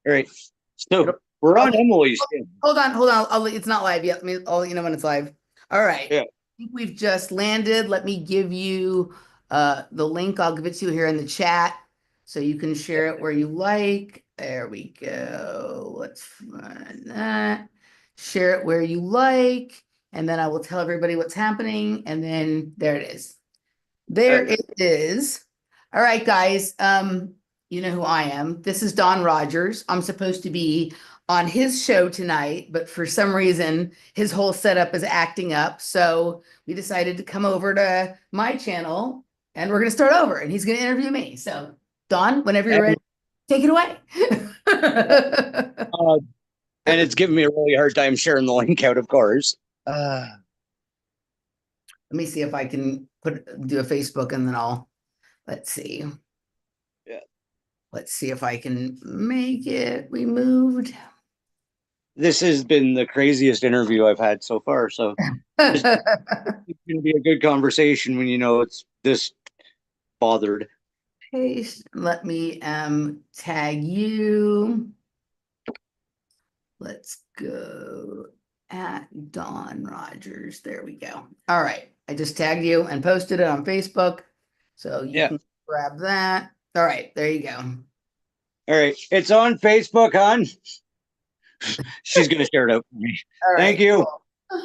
All right. So It'll, we're I'll, on Emily's channel. hold on. It's not live yet. I'll let you know when it's live. All right. Yeah. I think we've just landed. Let me give you the link. I'll give it to you here in the chat so you can share it where you like. There we go. Let's find that. Share it where you like. And then I will tell everybody what's happening. And then there it is. There Okay. it is. All right, guys. You know who I am. This is Don Rogers. I'm supposed to be on his show tonight, but for some reason, his whole setup is acting up. So we decided to come over to my channel and we're going to start over and he's going to interview me. So, Don, whenever you're ready, And, take it away. Let uh, and it's giving me a really hard time sharing the link out, of course. Uh, me see if I can do a Facebook and then let's see. yeah. Let's see if I can make it removed. This has been the craziest interview I've had so far. So just it's going to be a good conversation when you know it's this bothered. Paste. Let me tag you. Let's go at Don Rogers. There we go. All right. I just tagged you and posted it on Facebook. So you Yeah. can grab that. All right. There you go. All right. It's on Facebook, hon. She's going to share it out for me. All Thank right. you. Cool.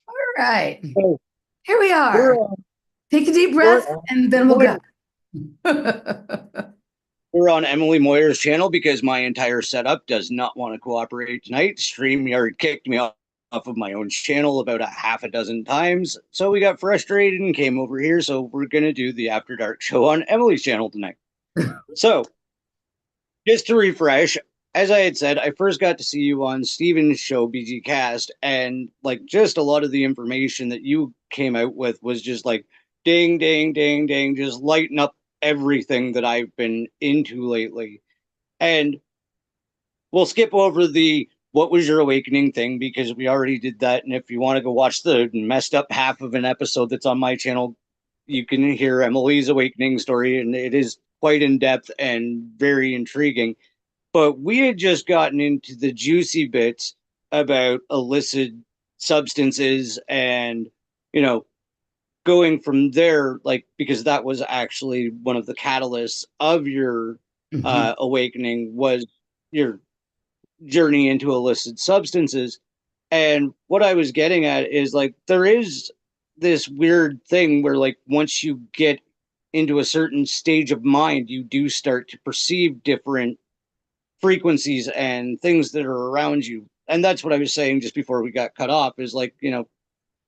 All right. So Here we we're are. on, Take a deep we're breath on and then we'll Moyer. go. We're on Emily Moyer's channel because my entire setup does not want to cooperate tonight. StreamYard kicked me off of my own channel about a half a dozen times. So we got frustrated and came over here. So we're going to do the After Dark show on Emily's channel tonight. So just to refresh, as I had said, I first got to see you on Steven's show, BG Cast, and like just a lot of the information that you came out with was just like ding, ding, ding, ding, just lighting up everything that I've been into lately. And we'll skip over the what was your awakening thing because we already did that. And if you want to go watch the messed up half of an episode that's on my channel, you can hear Emily's awakening story, and it is quite in depth and very intriguing. But we had just gotten into the juicy bits about illicit substances and, you know, going from there, like, because that was actually one of the catalysts of your Mhm. awakening was your journey into illicit substances. And what I was getting at is like, there is this weird thing where, like, once you get into a certain stage of mind, you do start to perceive different frequencies and things that are around you. And that's what I was saying just before we got cut off is like,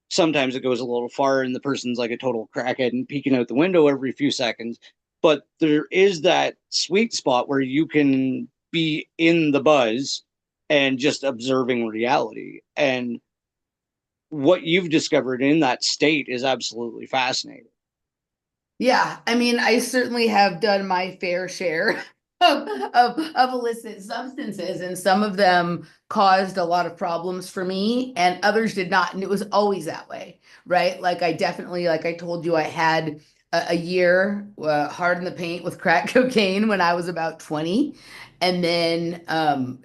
sometimes it goes a little far and the person's like a total crackhead and peeking out the window every few seconds. But there is that sweet spot where you can be in the buzz and just observing reality. And what you've discovered in that state is absolutely fascinating. Yeah, I mean, I certainly have done my fair share of illicit substances, and some of them caused a lot of problems for me, and others did not. And it was always that way, right? Like I definitely, like I told you, I had a year hard in the paint with crack cocaine when I was about 20, and then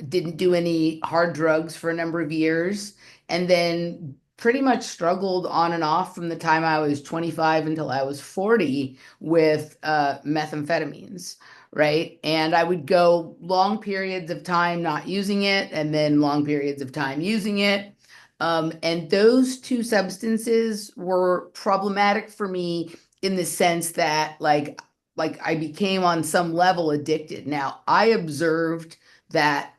didn't do any hard drugs for a number of years, and then pretty much struggled on and off from the time I was 25 until I was 40 with methamphetamines, right? And I would go long periods of time not using it and then long periods of time using it. And those two substances were problematic for me in the sense that like I became on some level addicted. Now, I observed that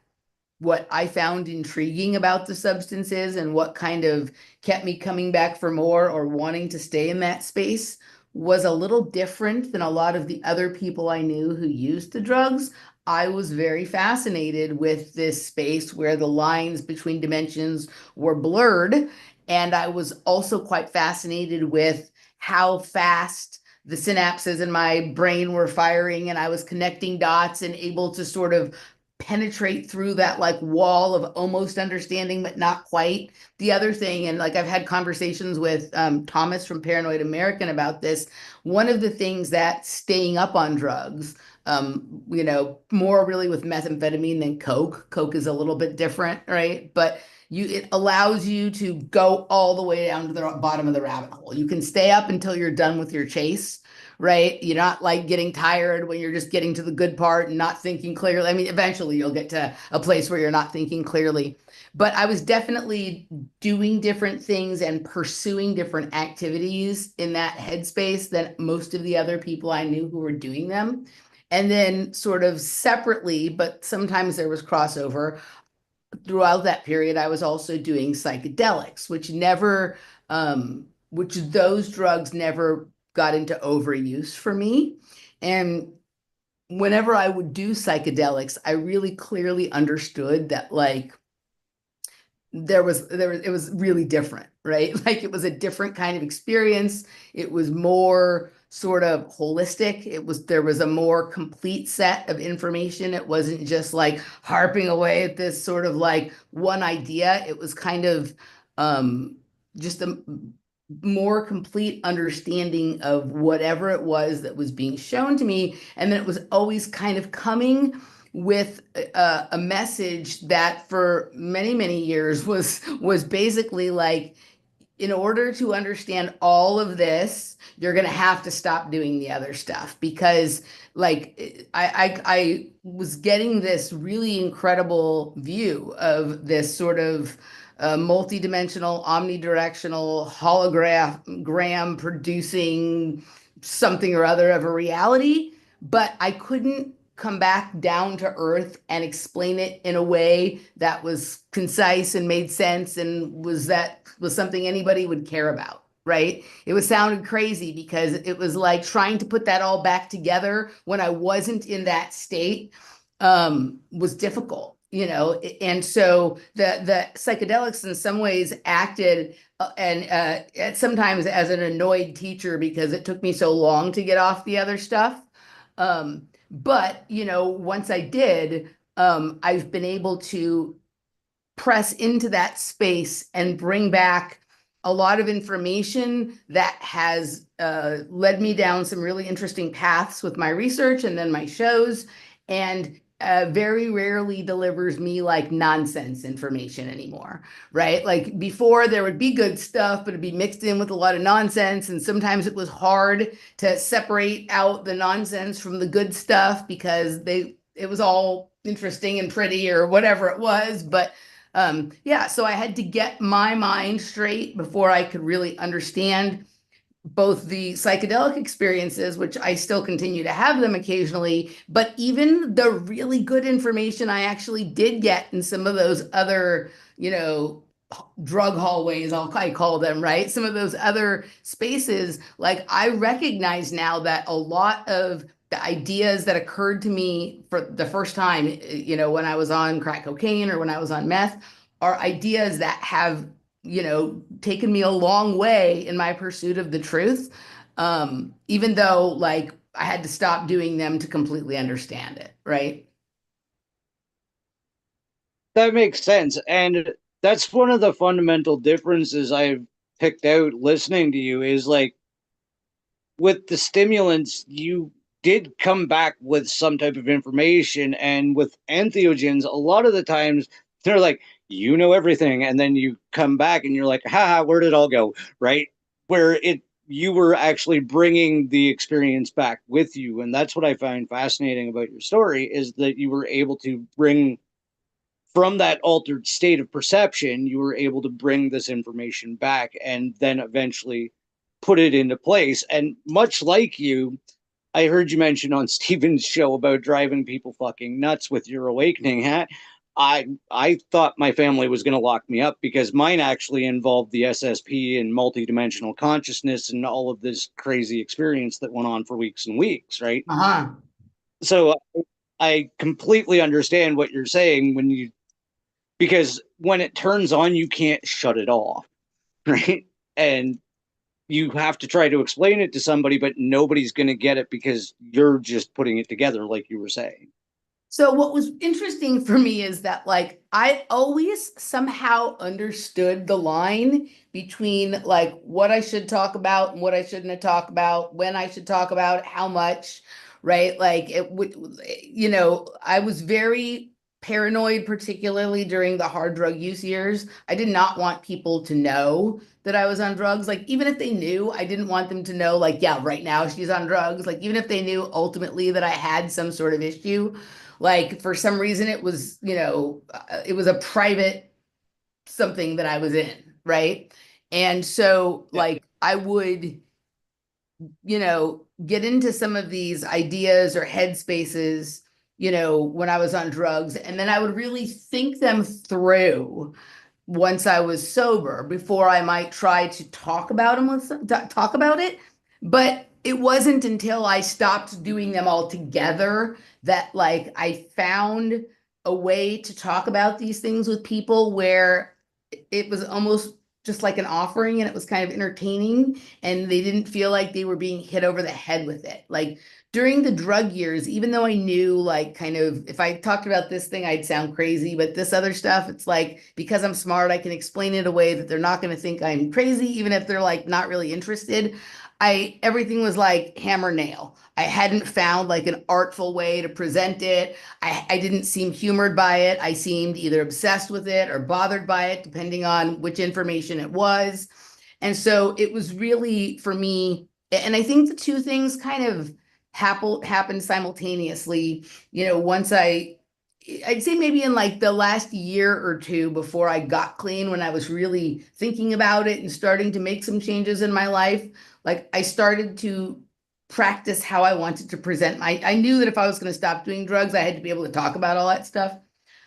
what I found intriguing about the substances and what kind of kept me coming back for more or wanting to stay in that space was a little different than a lot of the other people I knew who used the drugs. I was very fascinated with this space where the lines between dimensions were blurred. And I was also quite fascinated with how fast the synapses in my brain were firing, and I was connecting dots and able to sort of penetrate through that like wall of almost understanding, but not quite. The other thing, and like I've had conversations with Thomas from Paranoid American about this, one of the things that staying up on drugs, more really with methamphetamine than Coke. Coke is a little bit different, right? But it allows you to go all the way down to the bottom of the rabbit hole. You can stay up until you're done with your chase, right? You're not like getting tired when you're just getting to the good part and not thinking clearly. I mean, eventually you'll get to a place where you're not thinking clearly. But I was definitely doing different things and pursuing different activities in that headspace than most of the other people I knew who were doing them. And then, sort of separately, but sometimes there was crossover throughout that period, I was also doing psychedelics, which those drugs never got into overuse for me. And whenever I would do psychedelics, I really clearly understood that like it was really different, right? Like it was a different kind of experience. It was more sort of holistic. There was a more complete set of information. It wasn't just like harping away at this sort of like one idea. It was kind of just a more complete understanding of whatever it was that was being shown to me. And then it was always kind of coming with a message that for many, many years was basically like, in order to understand all of this, you're going to have to stop doing the other stuff because like I was getting this really incredible view of this sort of multidimensional, omnidirectional hologram producing something or other of a reality, but I couldn't come back down to earth and explain it in a way that was concise and made sense and was something anybody would care about, right? It was sounded crazy because it was like trying to put that all back together when I wasn't in that state was difficult, and so the psychedelics in some ways acted and sometimes as an annoyed teacher because it took me so long to get off the other stuff. But once I did, I've been able to press into that space and bring back a lot of information that has led me down some really interesting paths with my research and then my shows, and very rarely delivers me like nonsense information anymore, right? Like before, there would be good stuff, but it'd be mixed in with a lot of nonsense. And sometimes it was hard to separate out the nonsense from the good stuff because it was all interesting and pretty or whatever it was. But yeah, so I had to get my mind straight before I could really understand both the psychedelic experiences, which I still continue to have them occasionally, but even the really good information I actually did get in some of those other, drug hallways, I call them, right? Some of those other spaces, like I recognize now that a lot of the ideas that occurred to me for the first time, when I was on crack cocaine or when I was on meth, are ideas that have taken me a long way in my pursuit of the truth. Even though like I had to stop doing them to completely understand it, right? That makes sense. And that's one of the fundamental differences I've picked out listening to you is like with the stimulants, you did come back with some type of information. And with entheogens, a lot of the times they're like, you know everything. And then you come back and you're like, haha, where did it all go? Right. Where you were actually bringing the experience back with you. And that's what I find fascinating about your story is that you were able to bring from that altered state of perception, you were able to bring this information back and then eventually put it into place. And much like you, I heard you mention on Steven's show about driving people fucking nuts with your awakening hat. I thought my family was going to lock me up because mine actually involved the SSP and multidimensional consciousness and all of this crazy experience that went on for weeks and weeks, right? Uh-huh. So I completely understand what you're saying because when it turns on, you can't shut it off, right? And you have to try to explain it to somebody, but nobody's going to get it because you're just putting it together, like you were saying. So what was interesting for me is that like I always somehow understood the line between like what I should talk about and what I shouldn't talk about, when I should talk about it, how much, right? Like it would, I was very paranoid, particularly during the hard drug use years. I did not want people to know that I was on drugs. Like even if they knew, I didn't want them to know like, yeah, right now she's on drugs. Like even if they knew ultimately that I had some sort of issue, like for some reason it was, it was a private something that I was in, right? And so Yeah. like I would, get into some of these ideas or headspaces, when I was on drugs, and then I would really think them through once I was sober before I might try to talk about it. But it wasn't until I stopped doing them all together that like I found a way to talk about these things with people where it was almost just like an offering and it was kind of entertaining and they didn't feel like they were being hit over the head with it. Like during the drug years, even though I knew like kind of if I talked about this thing, I'd sound crazy, but this other stuff, it's like because I'm smart, I can explain it in a way that they're not going to think I'm crazy, even if they're like not really interested. Everything was like hammer nail. I hadn't found like an artful way to present it. I didn't seem humored by it. I seemed either obsessed with it or bothered by it, depending on which information it was. And so it was really for me, and I think the two things kind of happened simultaneously. Once I'd say maybe in like the last year or two before I got clean, when I was really thinking about it and starting to make some changes in my life, like I started to practice how I wanted to present I knew that if I was going to stop doing drugs, I had to be able to talk about all that stuff.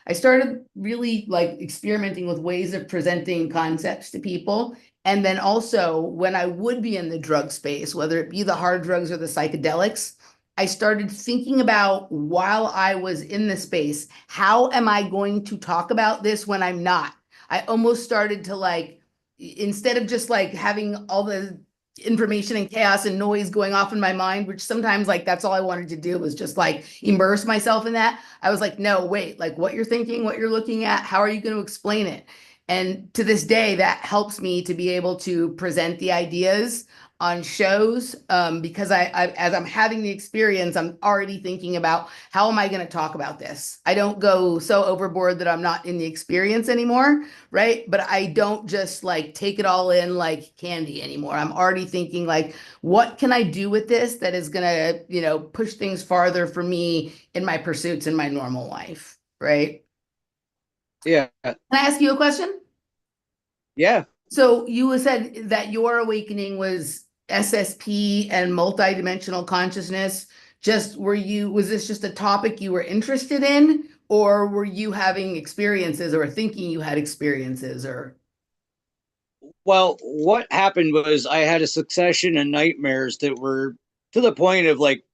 I started really like experimenting with ways of presenting concepts to people. And then also when I would be in the drug space, whether it be the hard drugs or the psychedelics, I started thinking about while I was in the space, how am I going to talk about this when I'm not? I almost started to like, instead of just like having all the information and chaos and noise going off in my mind, which sometimes like that's all I wanted to do was just like immerse myself in that. I was like, no, wait, like what you're thinking, what you're looking at, how are you going to explain it? And to this day, that helps me to be able to present the ideas on shows because as I'm having the experience, I'm already thinking about how am I going to talk about this? I don't go so overboard that I'm not in the experience anymore, right? But I don't just like take it all in like candy anymore. I'm already thinking like, what can I do with this that is going to, push things farther for me in my pursuits in my normal life, right? Yeah. Can I ask you a question? Yeah. So you said that your awakening was SSP and multidimensional consciousness. Was this just a topic you were interested in, or were you having experiences or thinking you had experiences or? Well, what happened was I had a succession of nightmares that were to the point of like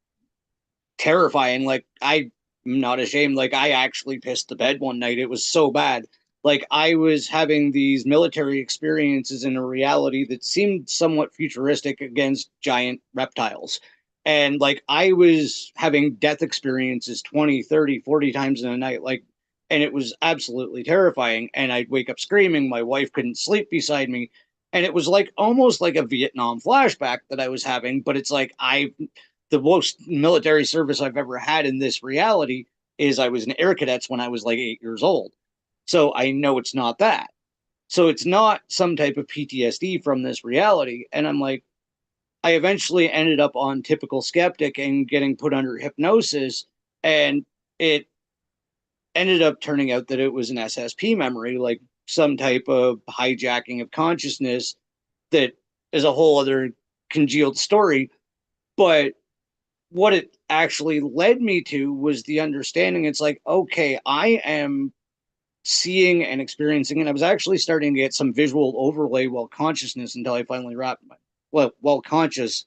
terrifying. Like I'm not ashamed. Like I actually pissed the bed one night. It was so bad. Like I was having these military experiences in a reality that seemed somewhat futuristic against giant reptiles. And like I was having death experiences 20, 30, 40 times in a night. Like, and it was absolutely terrifying. And I'd wake up screaming. My wife couldn't sleep beside me. And it was like almost like a Vietnam flashback that I was having, but it's like the most military service I've ever had in this reality is I was in air cadets when I was like 8 years old. So I know it's not that. So it's not some type of PTSD from this reality. And I'm like, I eventually ended up on typical skeptic and getting put under hypnosis. And it ended up turning out that it was an SSP memory, like some type of hijacking of consciousness that is a whole other congealed story. But what it actually led me to was the understanding it's like, okay, I am seeing and experiencing, and I was actually starting to get some visual overlay while consciousness until I finally wrapped my, well, while conscious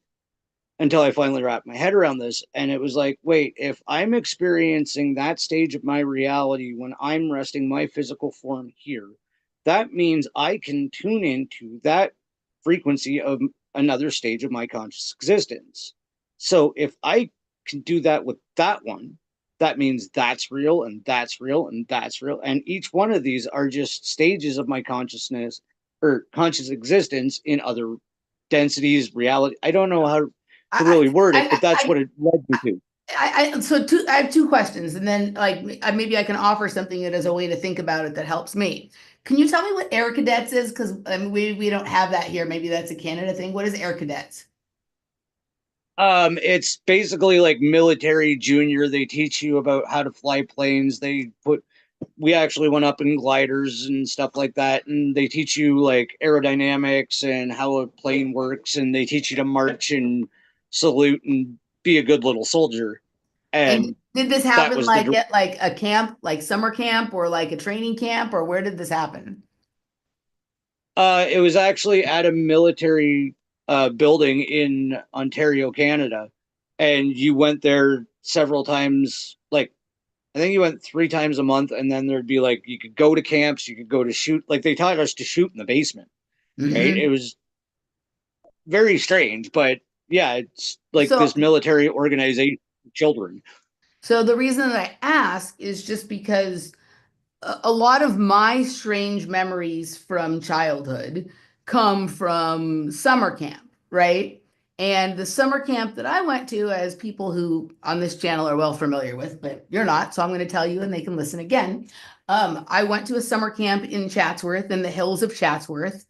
until I finally wrapped my head around this. And it was like, wait, if I'm experiencing that stage of my reality when I'm resting my physical form here, that means I can tune into that frequency of another stage of my conscious existence. So if I can do that with that one, that means that's real and that's real and that's real. And each one of these are just stages of my consciousness or conscious existence in other densities, reality. I don't know how to I, really word it, but that's I, what it led me to. I have two questions, and then like maybe I can offer something that as a way to think about it that helps me. Can you tell me what air cadets is? Because we don't have that here. Maybe that's a Canada thing. What is air cadets? It's basically like military junior. They teach you about how to fly planes. We actually went up in gliders and stuff like that, and they teach you like aerodynamics and how a plane works, and they teach you to march and salute and be a good little soldier. And And did this that happen was the like at like a camp, like summer camp, or like a training camp, or where did this happen? it was actually at a military building in Ontario, Canada, and you went there several times. Like I think you went 3 times a month, and then there'd be like you could go to camps, you could go to shoot. Like they taught us to shoot in the basement, right? It Hmm. was very strange, but yeah, it's like So this military organization for children. so the reason that I ask is just because a lot of my strange memories from childhood come from summer camp, right? And the summer camp that I went to, as people who on this channel are well familiar with, but you're not, so I'm going to tell you and they can listen again. I went to a summer camp in Chatsworth, in the hills of Chatsworth,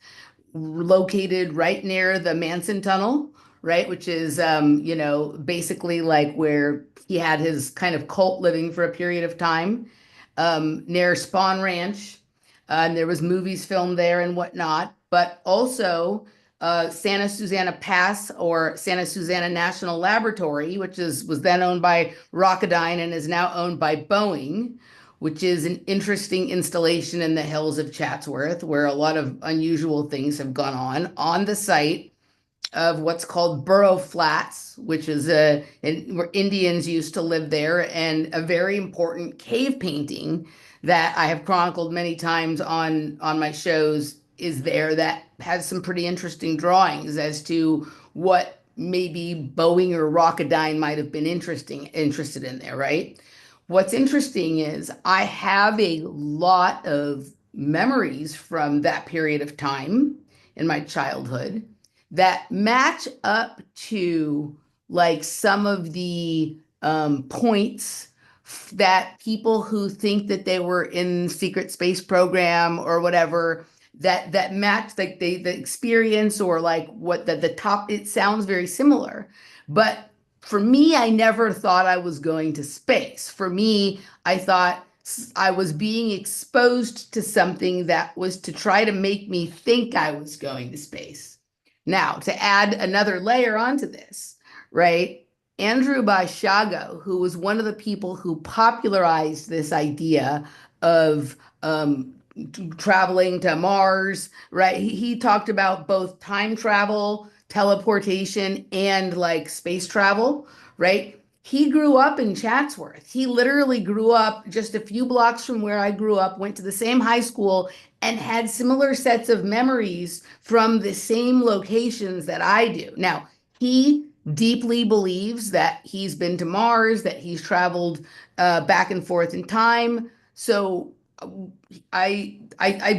located right near the Manson Tunnel, right? Which is, basically like where he had his kind of cult living for a period of time, near Spawn Ranch. And there was movies filmed there and whatnot, but also Santa Susana Pass or Santa Susana National Laboratory, which was then owned by Rocketdyne and is now owned by Boeing, which is an interesting installation in the hills of Chatsworth, where a lot of unusual things have gone on the site of what's called Burrow Flats, which is where Indians used to live there, and a very important cave painting that I have chronicled many times on my shows is there that has some pretty interesting drawings as to what maybe Boeing or Rocketdyne might have been interested in there, right? What's interesting is I have a lot of memories from that period of time in my childhood that match up to like some of the points that people who think that they were in secret space program or whatever that match like the experience or like what the top, it sounds very similar. But for me, I never thought I was going to space. For me, I thought I was being exposed to something that was to try to make me think I was going to space. Now, to add another layer onto this, right? Andrew Bashago, who was one of the people who popularized this idea of traveling to Mars, right? He talked about both time travel, teleportation, and like space travel, right? He grew up in Chatsworth. He literally grew up just a few blocks from where I grew up, went to the same high school, and had similar sets of memories from the same locations that I do. Now, he deeply believes that he's been to Mars, that he's traveled back and forth in time. So I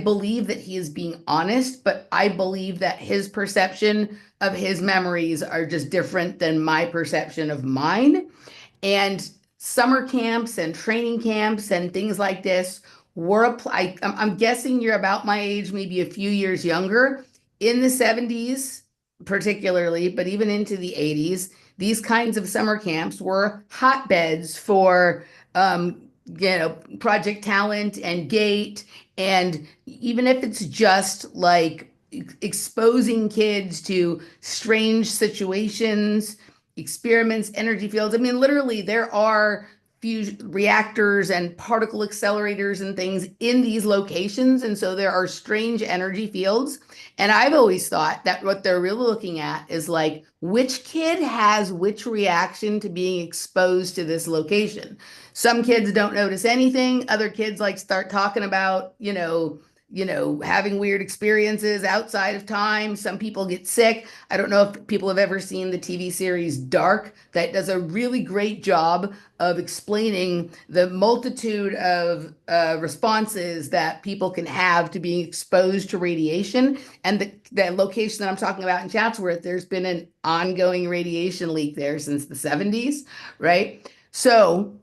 believe that he is being honest, but I believe that his perception of his memories are just different than my perception of mine. And summer camps and training camps and things like this were applied. I'm guessing you're about my age, maybe a few years younger. In the 70s, particularly, but even into the 80s, these kinds of summer camps were hotbeds for Project Talent and Gate. And even if it's just like exposing kids to strange situations, experiments, energy fields. I mean, literally, there are fusion reactors and particle accelerators and things in these locations. And so there are strange energy fields. And I've always thought that what they're really looking at is like which kid has which reaction to being exposed to this location. Some kids don't notice anything. Other kids like start talking about, having weird experiences outside of time. Some people get sick. I don't know if people have ever seen the TV series Dark, that does a really great job of explaining the multitude of responses that people can have to being exposed to radiation. And the location that I'm talking about in Chatsworth, there's been an ongoing radiation leak there since the 70s, right? So,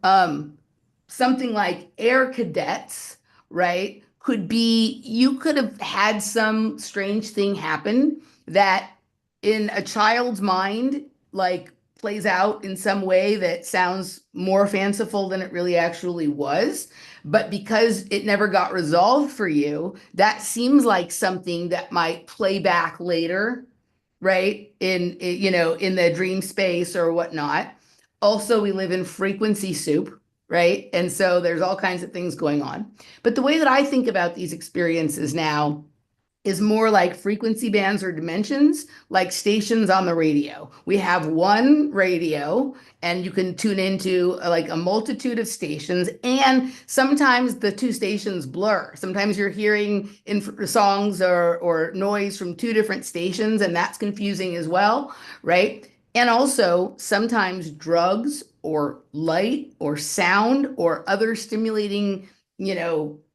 something like air cadets, right, could be you could have had some strange thing happen that in a child's mind, like plays out in some way that sounds more fanciful than it really actually was. But because it never got resolved for you, that seems like something that might play back later, right? In the dream space or whatnot. Also, we live in frequency soup, right? And so there's all kinds of things going on. But the way that I think about these experiences now is more like frequency bands or dimensions, like stations on the radio. We have one radio, and you can tune into like a multitude of stations. And sometimes the two stations blur. Sometimes you're hearing songs or noise from two different stations, and that's confusing as well, right? And also, sometimes drugs or light or sound or other stimulating,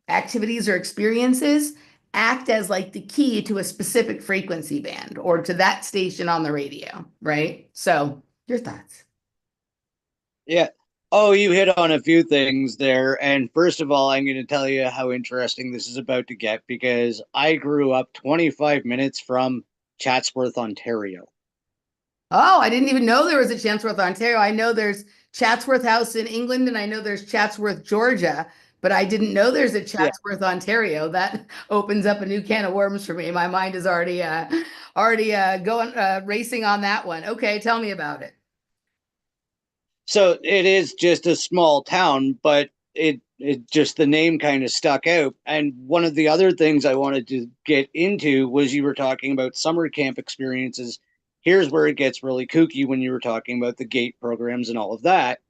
activities or experiences act as like the key to a specific frequency band or to that station on the radio, right? So, your thoughts? Yeah. Oh, you hit on a few things there. And first of all, I'm going to tell you how interesting this is about to get because I grew up 25 minutes from Chatsworth, Ontario. Oh, I didn't even know there was a Chatsworth, Ontario. I know there's Chatsworth House in England and I know there's Chatsworth, Georgia, but I didn't know there's a Yeah. Chatsworth, Ontario. That opens up a new can of worms for me. My mind is already going racing on that one. Okay, tell me about it. So it is just a small town, but it just the name kind of stuck out. And one of the other things I wanted to get into was you were talking about summer camp experiences. Here's where it gets really kooky when you were talking about the gate programs and all of that.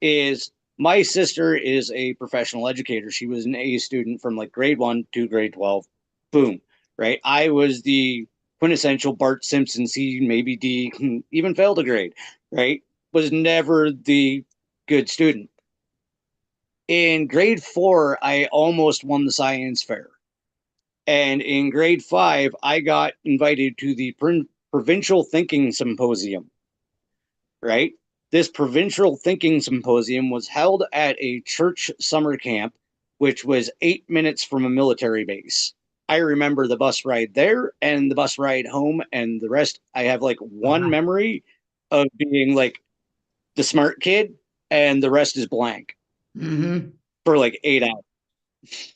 Is my sister is a professional educator. She was an A student from like grade 1 to grade 12. Boom, right? I was the quintessential Bart Simpson C, maybe D, even failed a grade, right? Was never the good student. In grade 4, I almost won the science fair. And in grade 5, I got invited to the provincial thinking symposium, right? This provincial thinking symposium was held at a church summer camp, which was 8 minutes from a military base. I remember the bus ride there and the bus ride home, and the rest, I have like one Wow. memory of being like the smart kid, and the rest is blank Mm-hmm. for like 8 hours.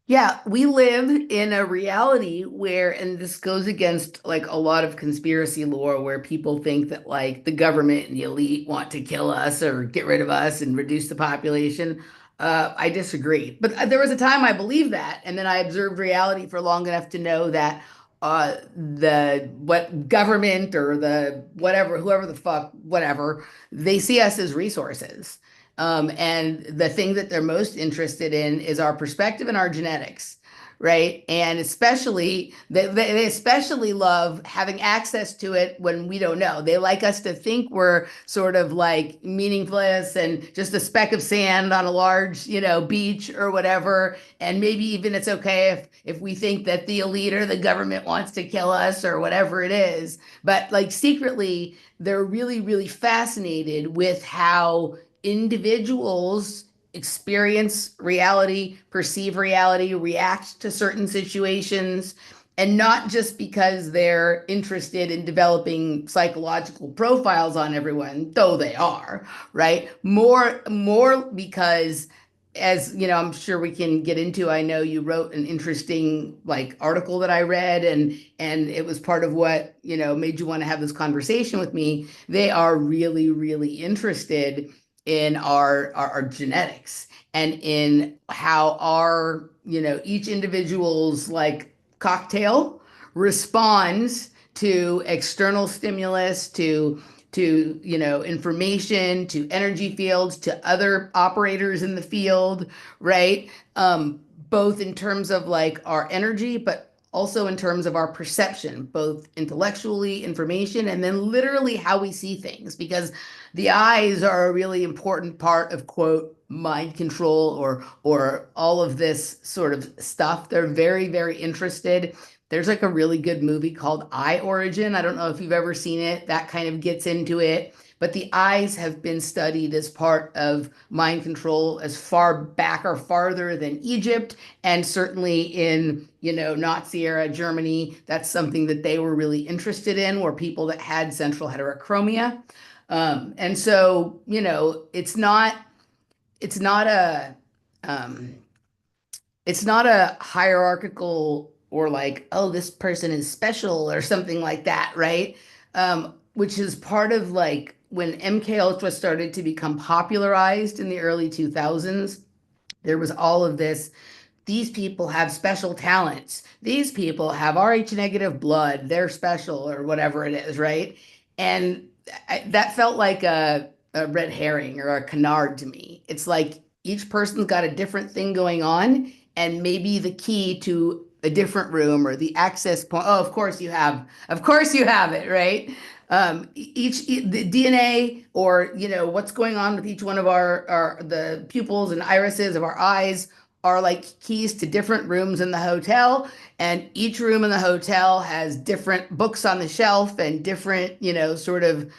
Yeah, we live in a reality where, and this goes against like a lot of conspiracy lore where people think that like the government and the elite want to kill us or get rid of us and reduce the population. I disagree. But there was a time I believed that, and then I observed reality for long enough to know that the what government or the whatever, whoever the fuck, whatever, they see us as resources. And the thing that they're most interested in is our perspective and our genetics, right? And especially they especially love having access to it when we don't know. They like us to think we're sort of like meaningless and just a speck of sand on a large, beach or whatever. And maybe even it's okay if we think that the elite or the government wants to kill us or whatever it is. But like secretly, they're really, really fascinated with how individuals experience reality, perceive reality, react to certain situations, and not just because they're interested in developing psychological profiles on everyone, though they are, right? More because as I'm sure we can get into. I know you wrote an interesting like article that I read, and it was part of what made you want to have this conversation with me. They are really, really interested in our genetics and in how our each individual's like cocktail responds to external stimulus, to information, to energy fields, to other operators in the field, right? both in terms of like our energy, but also in terms of our perception, both intellectually, information, and then literally how we see things. Because the eyes are a really important part of quote mind control or all of this sort of stuff. They're very, very interested. There's like a really good movie called Eye Origin. I don't know if you've ever seen it. That kind of gets into it. But the eyes have been studied as part of mind control as far back or farther than Egypt, and certainly in, Nazi era Germany, that's something that they were really interested in, were people that had central heterochromia. And so, it's not a, um, it's not a hierarchical or like, oh, this person is special or something like that, right? Which is part of like when MK Ultra started to become popularized in the early 2000s, there was all of this. These people have special talents. These people have Rh negative blood. They're special or whatever it is, right? And that felt like a red herring or a canard to me. It's like each person's got a different thing going on, and maybe the key to a different room or the access point. Oh, of course you have it, right? The DNA or what's going on with each one of our the pupils and irises of our eyes are like keys to different rooms in the hotel, and each room in the hotel has different books on the shelf and different sort of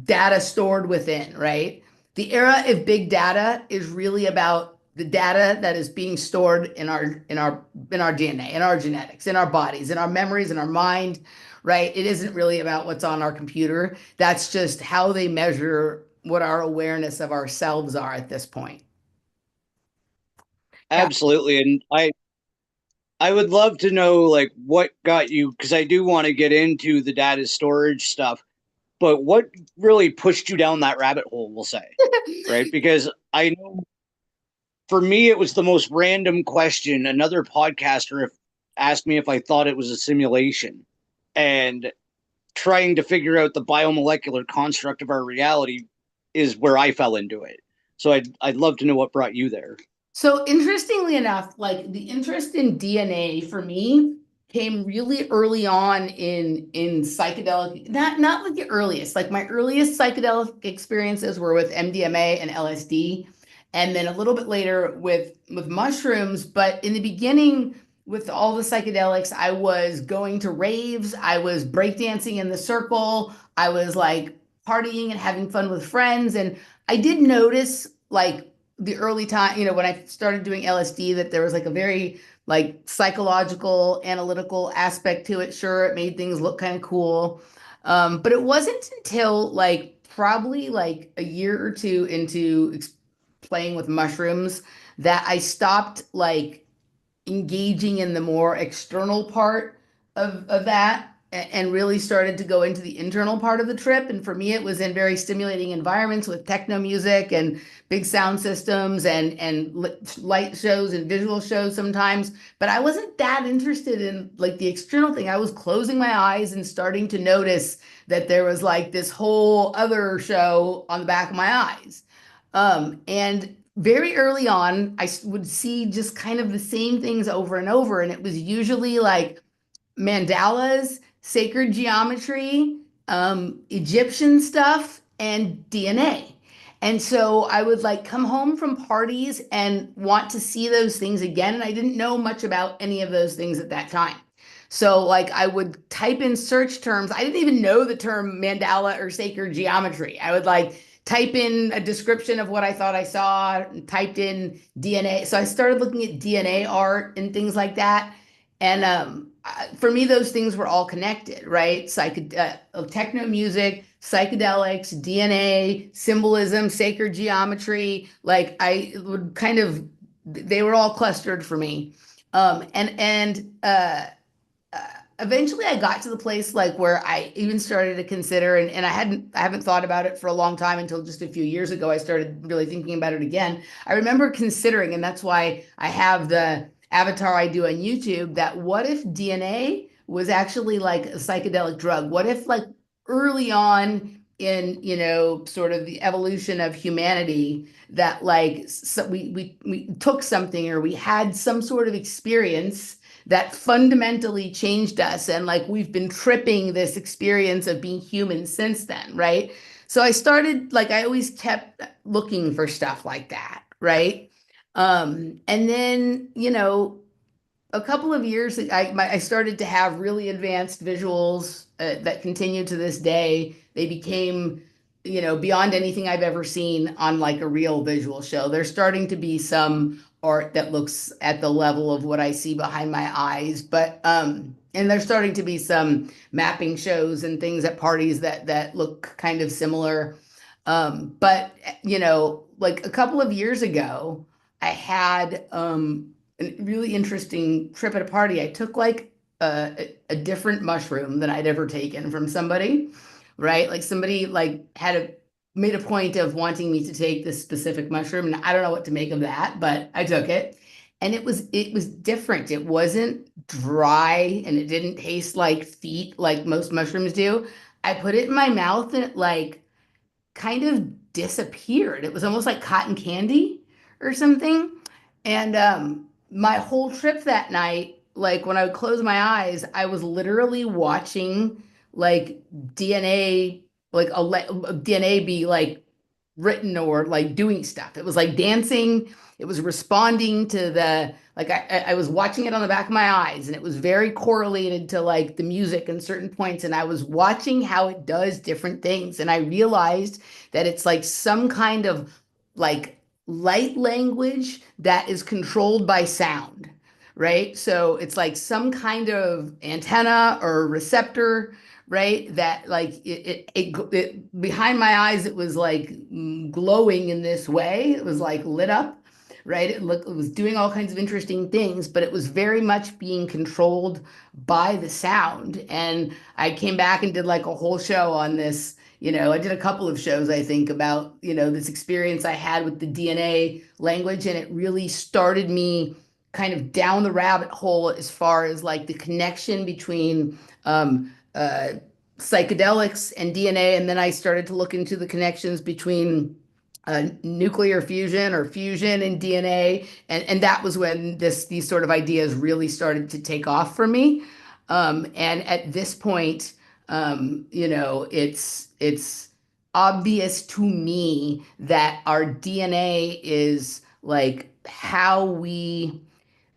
data stored within, right? The era of big data is really about the data that is being stored in our DNA, in our genetics, in our bodies, in our memories, in our mind, right? It isn't really about what's on our computer. That's just how they measure what our awareness of ourselves are at this point. Yeah. Absolutely. And I would love to know like what got you, because I do want to get into the data storage stuff, but what really pushed you down that rabbit hole, we'll say, right? Because I know for me it was the most random question. Another podcaster asked me if I thought it was a simulation. And trying to figure out the biomolecular construct of our reality is where I fell into it. So I'd love to know what brought you there. So interestingly enough, like the interest in DNA for me came really early on in psychedelic, not like the earliest. Like my earliest psychedelic experiences were with MDMA and LSD, and then a little bit later with mushrooms. But in the beginning, with all the psychedelics, I was going to raves, I was breakdancing in the circle, I was like partying and having fun with friends, and I did notice like the early time, when I started doing LSD, that there was like a very like psychological, analytical aspect to it. Sure, it made things look kind of cool. But it wasn't until like probably like a year or two into playing with mushrooms that I stopped like engaging in the more external part of that and really started to go into the internal part of the trip. And for me, it was in very stimulating environments with techno music and big sound systems and light shows and visual shows sometimes. But I wasn't that interested in like the external thing. I was closing my eyes and starting to notice that there was like this whole other show on the back of my eyes. And very early on, I would see just kind of the same things over and over. And it was usually like mandalas, sacred geometry, Egyptian stuff, and DNA. And so I would like come home from parties and want to see those things again. And I didn't know much about any of those things at that time. So like I would type in search terms. I didn't even know the term mandala or sacred geometry. I would like type in a description of what I thought I saw, and typed in DNA. So I started looking at DNA art and things like that. And for me, those things were all connected, right? Techno music, psychedelics, DNA, symbolism, sacred geometry. Like I would kind of, they were all clustered for me. And eventually I got to the place like where I even started to consider, and I haven't thought about it for a long time until just a few years ago. I started really thinking about it again. I remember considering, and that's why I have the avatar I do on YouTube, that what if DNA was actually like a psychedelic drug? What if like early on in, sort of the evolution of humanity that like so we took something or we had some sort of experience that fundamentally changed us, and like we've been tripping this experience of being human since then, right? So I started like I always kept looking for stuff like that, right? And then, a couple of years, I started to have really advanced visuals that continue to this day. They became, beyond anything I've ever seen on like a real visual show. There's starting to be some art that looks at the level of what I see behind my eyes, but and there's starting to be some mapping shows and things at parties that look kind of similar. But like a couple of years ago, I had a really interesting trip at a party. I took like a different mushroom than I'd ever taken from somebody, right? Like somebody like made a point of wanting me to take this specific mushroom, and I don't know what to make of that, but I took it. And it was different. It wasn't dry and it didn't taste like feet like most mushrooms do. I put it in my mouth and it like kind of disappeared. It was almost like cotton candy or something. And my whole trip that night, like when I would close my eyes, I was literally watching like DNA, like DNA be like written or like doing stuff. It was like dancing. It was responding to like I was watching it on the back of my eyes, and it was very correlated to like the music and certain points. And I was watching how it does different things. And I realized that it's like some kind of like light language that is controlled by sound, right? So it's like some kind of antenna or receptor, right? That like it behind my eyes, it was like glowing in this way. It was like lit up, right? It was doing all kinds of interesting things, but it was very much being controlled by the sound. And I came back and did like a whole show on this. I did a couple of shows, I think, about, this experience I had with the DNA language, and it really started me kind of down the rabbit hole as far as like the connection between psychedelics and DNA. And then I started to look into the connections between nuclear fusion or fusion and DNA. And that was when these sort of ideas really started to take off for me. And at this point, it's obvious to me that our DNA is like how we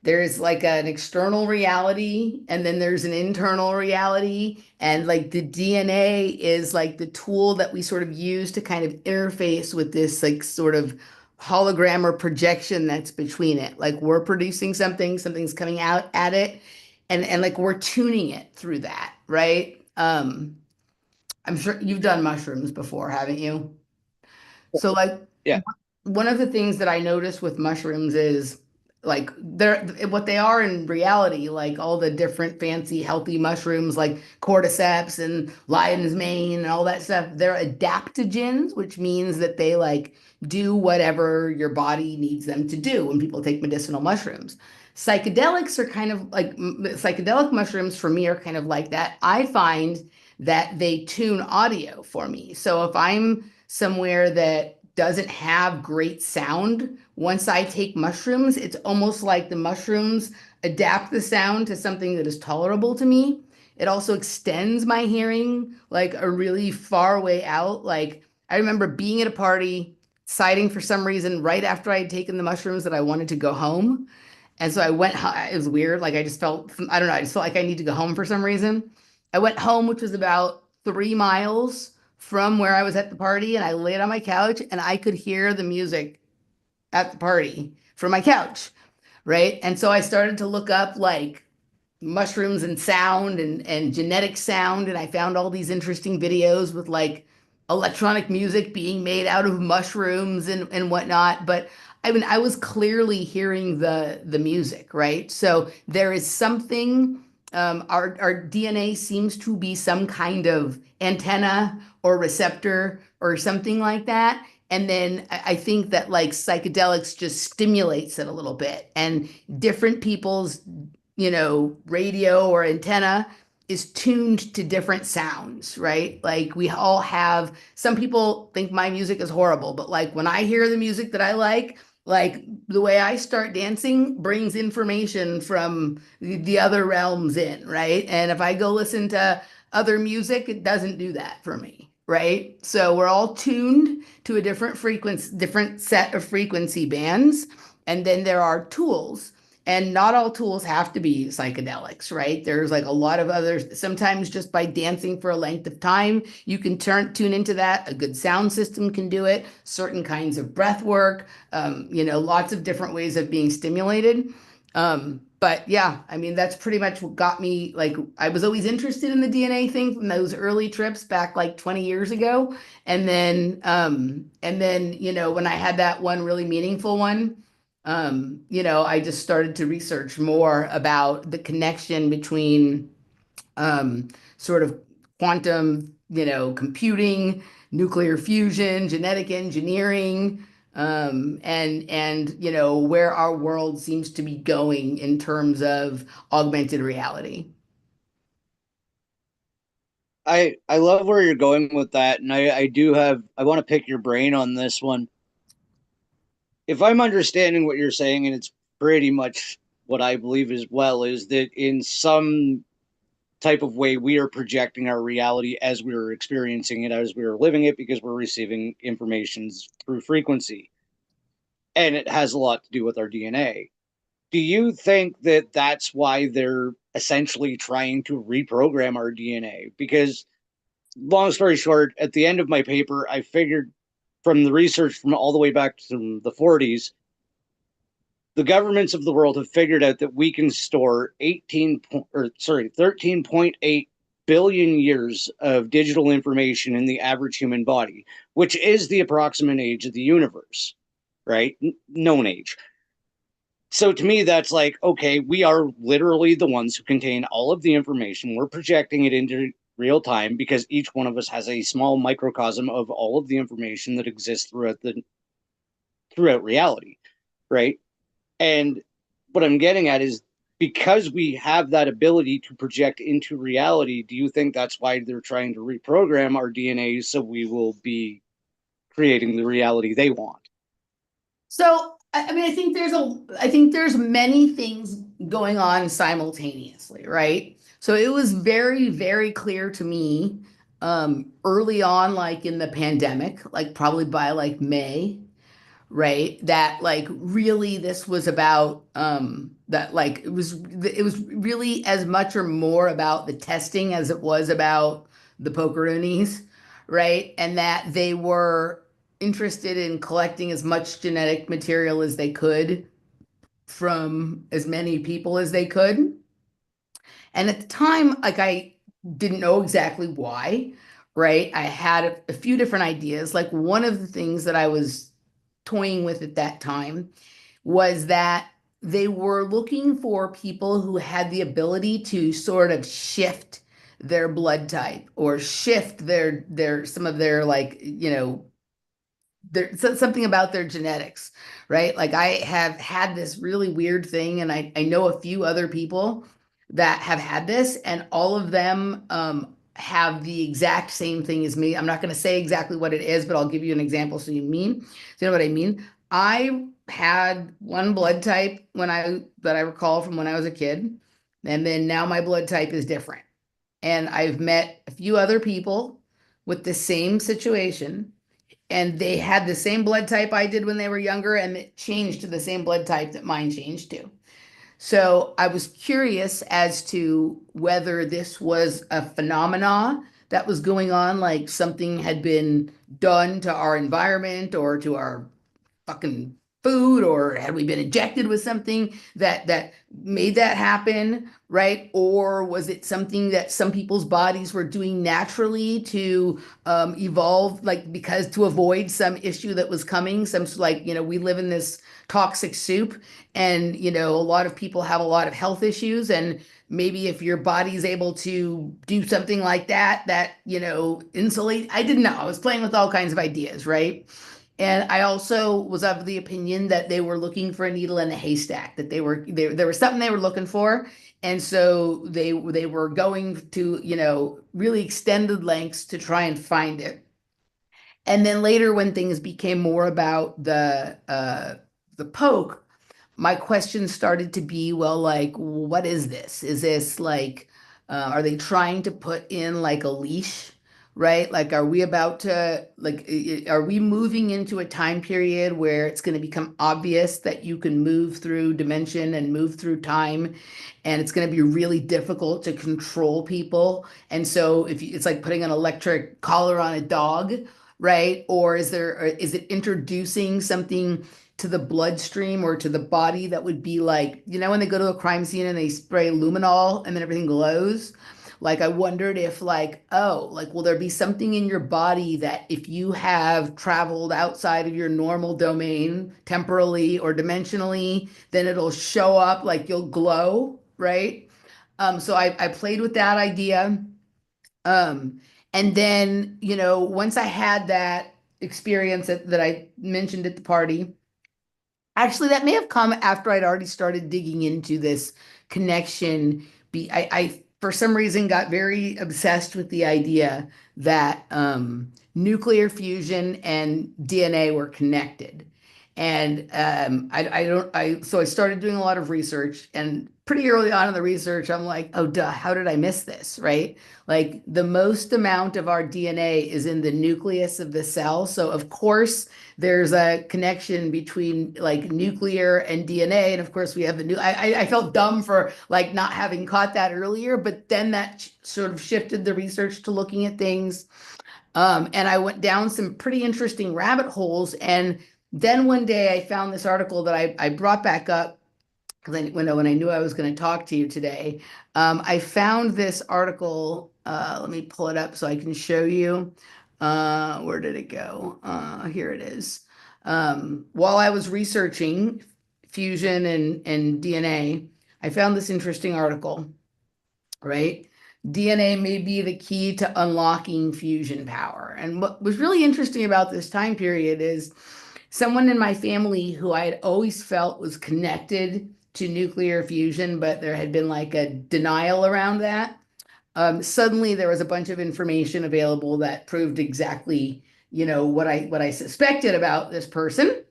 there's like an external reality and then there's an internal reality, and like the DNA is like the tool that we sort of use to kind of interface with this like sort of hologram or projection that's between it. Like we're producing something, something's coming out at it, and like we're tuning it through that, right? I'm sure you've done mushrooms before, haven't you? So like Yeah. one of the things that I notice with mushrooms is like they're what they are in reality, like all the different fancy healthy mushrooms like cordyceps and lion's mane and all that stuff, they're adaptogens, which means that they like do whatever your body needs them to do when people take medicinal mushrooms. Psychedelics are kind of like psychedelic mushrooms for me are kind of like that. I find that they tune audio for me. So if I'm somewhere that doesn't have great sound, once I take mushrooms, it's almost like the mushrooms adapt the sound to something that is tolerable to me. It also extends my hearing like a really far way out. Like I remember being at a party, deciding for some reason right after I had taken the mushrooms that I wanted to go home. And so I went, it was weird. Like I just felt, I don't know, I just felt like I need to go home for some reason. I went home, which was about 3 miles from where I was at the party, and I laid on my couch and I could hear the music at the party from my couch, right? And so I started to look up like mushrooms and sound and genetic sound, and I found all these interesting videos with like electronic music being made out of mushrooms and whatnot. But I mean, I was clearly hearing the music, right? So there is something. Our DNA seems to be some kind of antenna or receptor or something like that. And then I think that like psychedelics just stimulates it a little bit. And different people's radio or antenna is tuned to different sounds, right? Like we all have, some people think my music is horrible, but like when I hear the music that I like the way I start dancing brings information from the other realms in, right? And if I go listen to other music, it doesn't do that for me, right? So we're all tuned to a different frequency, different set of frequency bands. And then there are tools, and not all tools have to be psychedelics, right? There's like a lot of others. Sometimes just by dancing for a length of time, you can tune into that. A good sound system can do it. Certain kinds of breath work, lots of different ways of being stimulated. But yeah, I mean, that's pretty much what got me. Like, I was always interested in the DNA thing from those early trips back like 20 years ago. And then, when I had that one really meaningful one, I just started to research more about the connection between um, sort of quantum, computing, nuclear fusion, genetic engineering, and where our world seems to be going in terms of augmented reality. I love where you're going with that, and I want to pick your brain on this one. If I'm understanding what you're saying, and it's pretty much what I believe as well, is that in some type of way we are projecting our reality as we are experiencing it, as we are living it, because we're receiving information through frequency, and it has a lot to do with our DNA. Do you think that that's why they're essentially trying to reprogram our DNA? Because long story short, at the end of my paper, I figured from the research from all the way back to the 40s, the governments of the world have figured out that we can store 13.8 billion years of digital information in the average human body, which is the approximate age of the universe, right? Known age. So to me, that's like, okay, we are literally the ones who contain all of the information. We're projecting it into real time because each one of us has a small microcosm of all of the information that exists throughout reality, right? And what I'm getting at is, because we have that ability to project into reality, do you think that's why they're trying to reprogram our DNA so we will be creating the reality they want? So, I mean, I think there's many things going on simultaneously, right? So it was very, very clear to me early on, like in the pandemic, like probably by like May, right? That like really this was about that like it was really as much or more about the testing as it was about the pokeroonies, right? And that they were interested in collecting as much genetic material as they could from as many people as they could. And at the time, like I didn't know exactly why, right? I had a few different ideas. Like one of the things that I was toying with at that time was that they were looking for people who had the ability to sort of shift their blood type or shift their some of their like, there's something about their genetics, right? Like I have had this really weird thing, and I know a few other people that have had this, and all of them have the exact same thing as me. I'm not going to say exactly what it is, but I'll give you an example so you know what I mean. I had one blood type when I that I recall from when I was a kid, and then now my blood type is different. And I've met a few other people with the same situation, and they had the same blood type I did when they were younger, and it changed to the same blood type that mine changed to. So I was curious as to whether this was a phenomena that was going on, like something had been done to our environment or to our fucking food, or had we been injected with something that made that happen, right? Or was it something that some people's bodies were doing naturally to evolve, like because to avoid some issue that was coming, some like, we live in this toxic soup, and a lot of people have a lot of health issues, and maybe if your body is able to do something like that insulate. I didn't know. I was playing with all kinds of ideas, right? And I also was of the opinion that they were looking for a needle in a haystack, that there was something they were looking for. And so they were going to, really extended lengths to try and find it. And then later, when things became more about the poke, my questions started to be, well, like, what is this? Is this like, are they trying to put in like a leash, right? Like, are we about to, like, are we moving into a time period where it's going to become obvious that you can move through dimension and move through time, and it's going to be really difficult to control people? And so if you, it's like putting an electric collar on a dog, right? Or is it introducing something to the bloodstream or to the body that would be like, when they go to a crime scene and they spray luminol and then everything glows? Like, I wondered if, like, oh, like, will there be something in your body that if you have traveled outside of your normal domain temporally or dimensionally, then it'll show up, like you'll glow, right? So I played with that idea. Um, and then, once I had that experience that I mentioned at the party, actually, that may have come after I'd already started digging into this connection. I for some reason, got very obsessed with the idea that nuclear fusion and DNA were connected. And I don't, so I started doing a lot of research, and pretty early on in the research, I'm like, oh, duh, how did I miss this, right? Like, the most amount of our DNA is in the nucleus of the cell. So, of course, there's a connection between like nuclear and DNA. And of course, we have the new, I felt dumb for like not having caught that earlier, but then that sort of shifted the research to looking at things. And I went down some pretty interesting rabbit holes. And then one day I found this article that I brought back up because when I knew I was going to talk to you today. I found this article. Let me pull it up so I can show you. Where did it go? Here it is. While I was researching fusion and DNA, I found this interesting article, right? DNA may be the key to unlocking fusion power. And what was really interesting about this time period is someone in my family who I had always felt was connected to nuclear fusion, but there had been like a denial around that. Suddenly there was a bunch of information available that proved exactly, what I suspected about this person.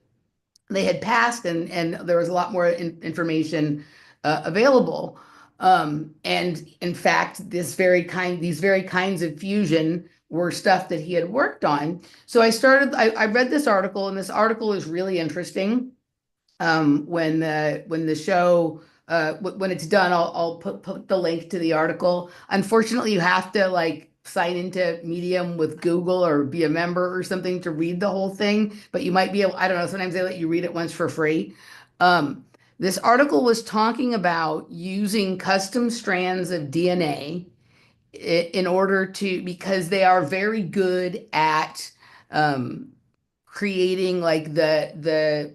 They had passed, and there was a lot more information available. And in fact, these very kinds of fusion were stuff that he had worked on. So I read this article, and this article is really interesting. When the show when it's done, I'll put the link to the article. Unfortunately, you have to like sign into Medium with Google or be a member or something to read the whole thing, but you might be able, I don't know, sometimes they let you read it once for free. Um, this article was talking about using custom strands of DNA in order to, because they are very good at um, creating like the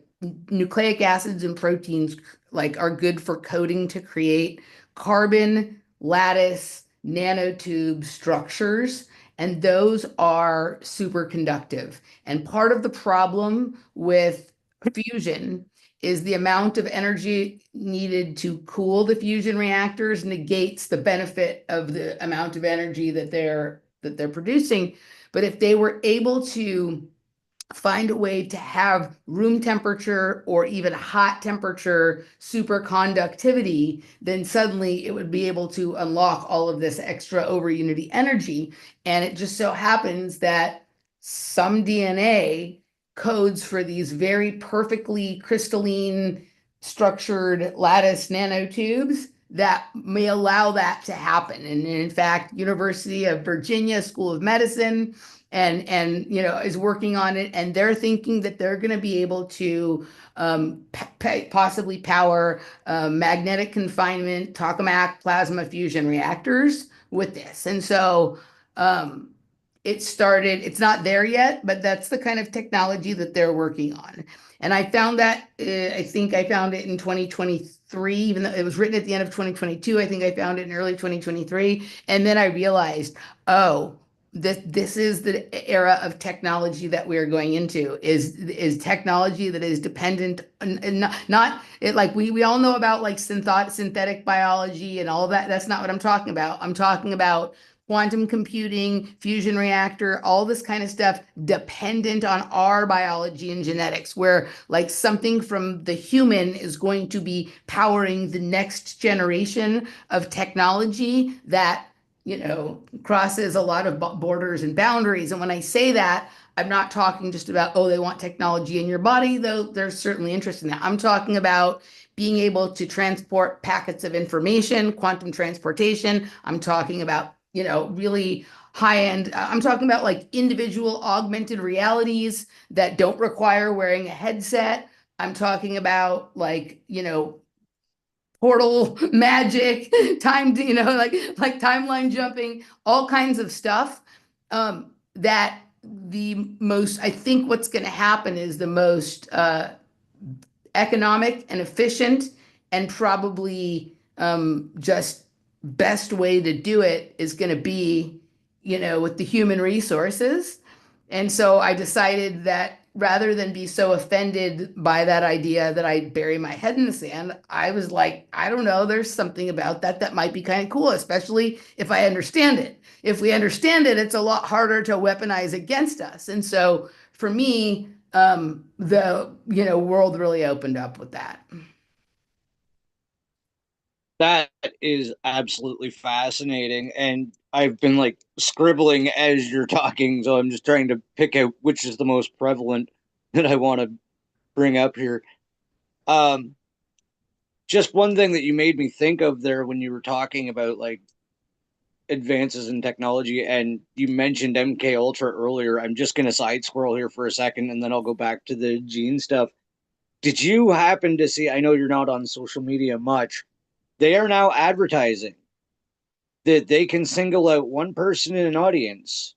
nucleic acids and proteins, like, are good for coding to create carbon lattice nanotube structures, and those are superconductive. And part of the problem with fusion is the amount of energy needed to cool the fusion reactors negates the benefit of the amount of energy that they're producing. But if they were able to find a way to have room temperature or even hot temperature superconductivity, then suddenly it would be able to unlock all of this extra over unity energy. And it just so happens that some DNA codes for these very perfectly crystalline structured lattice nanotubes that may allow that to happen. And in fact, University of Virginia School of Medicine and is working on it, and they're thinking that they're going to be able to possibly power magnetic confinement tokamak plasma fusion reactors with this. And so it's not there yet, but that's the kind of technology that they're working on. And I found that, I think I found it in 2023, even though it was written at the end of 2022. I think I found it in early 2023. And then I realized, oh, this is the era of technology that we are going into, is technology that is dependent and not it, like we all know about like synthetic biology and all of that. That's not what I'm talking about. I'm talking about quantum computing, fusion reactor, all this kind of stuff dependent on our biology and genetics, where like something from the human is going to be powering the next generation of technology that, crosses a lot of borders and boundaries. And when I say that, I'm not talking just about, oh, they want technology in your body, though there's certainly interest in that. I'm talking about being able to transport packets of information, quantum transportation. I'm talking about, really high end. I'm talking about like individual augmented realities that don't require wearing a headset. I'm talking about like, portal magic, time, like timeline jumping, all kinds of stuff. That I think what's going to happen is the most economic and efficient and probably just best way to do it is going to be, with the human resources. And so I decided that rather than be so offended by that idea that I bury my head in the sand, I was like, I don't know, there's something about that that might be kind of cool, especially if I understand it. If we understand it, it's a lot harder to weaponize against us. And so for me, the world really opened up with that. That is absolutely fascinating. And I've been like scribbling as you're talking, so I'm just trying to pick out which is the most prevalent that I want to bring up here. Um, just one thing that you made me think of there when you were talking about like advances in technology, and you mentioned MK Ultra earlier. I'm just gonna side scroll here for a second and then I'll go back to the gene stuff. Did you happen to see, I know you're not on social media much, they are now advertising that they can single out one person in an audience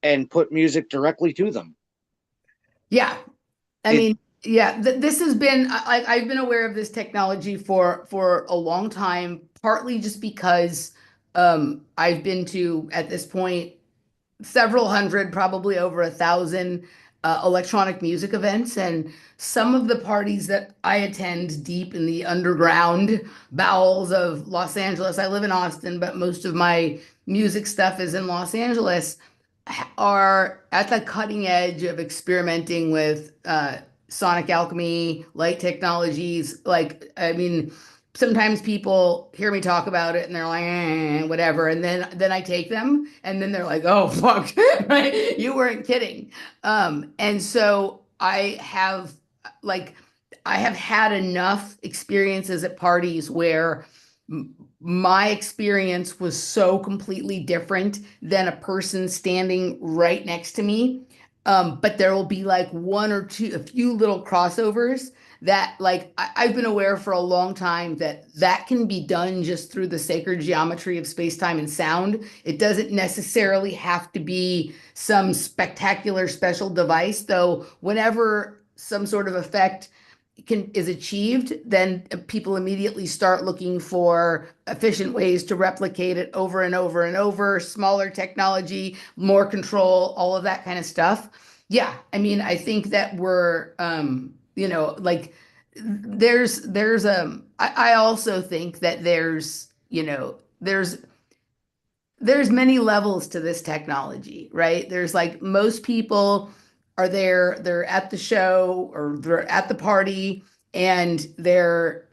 and put music directly to them. Yeah, I It mean, yeah, this has been, I've been aware of this technology for a long time, partly just because I've been to, at this point, several hundred, probably over 1,000 electronic music events. And some of the parties that I attend deep in the underground bowels of Los Angeles, I live in Austin, but most of my music stuff is in Los Angeles, are at the cutting edge of experimenting with sonic alchemy, light technologies. Like, I mean, sometimes people hear me talk about it and they're like, whatever. And then I take them and then they're like, oh, fuck, right? You weren't kidding. And so like, I have had enough experiences at parties where my experience was so completely different than a person standing right next to me. But there will be like a few little crossovers that like I've been aware for a long time that can be done just through the sacred geometry of space, time, and sound. It doesn't necessarily have to be some spectacular special device, though whenever some sort of effect is achieved, then people immediately start looking for efficient ways to replicate it over and over and over, smaller technology, more control, all of that kind of stuff. Yeah, I mean, I think that we're like I also think that there's many levels to this technology, right? There's like most people are there, they're at the show or they're at the party, and their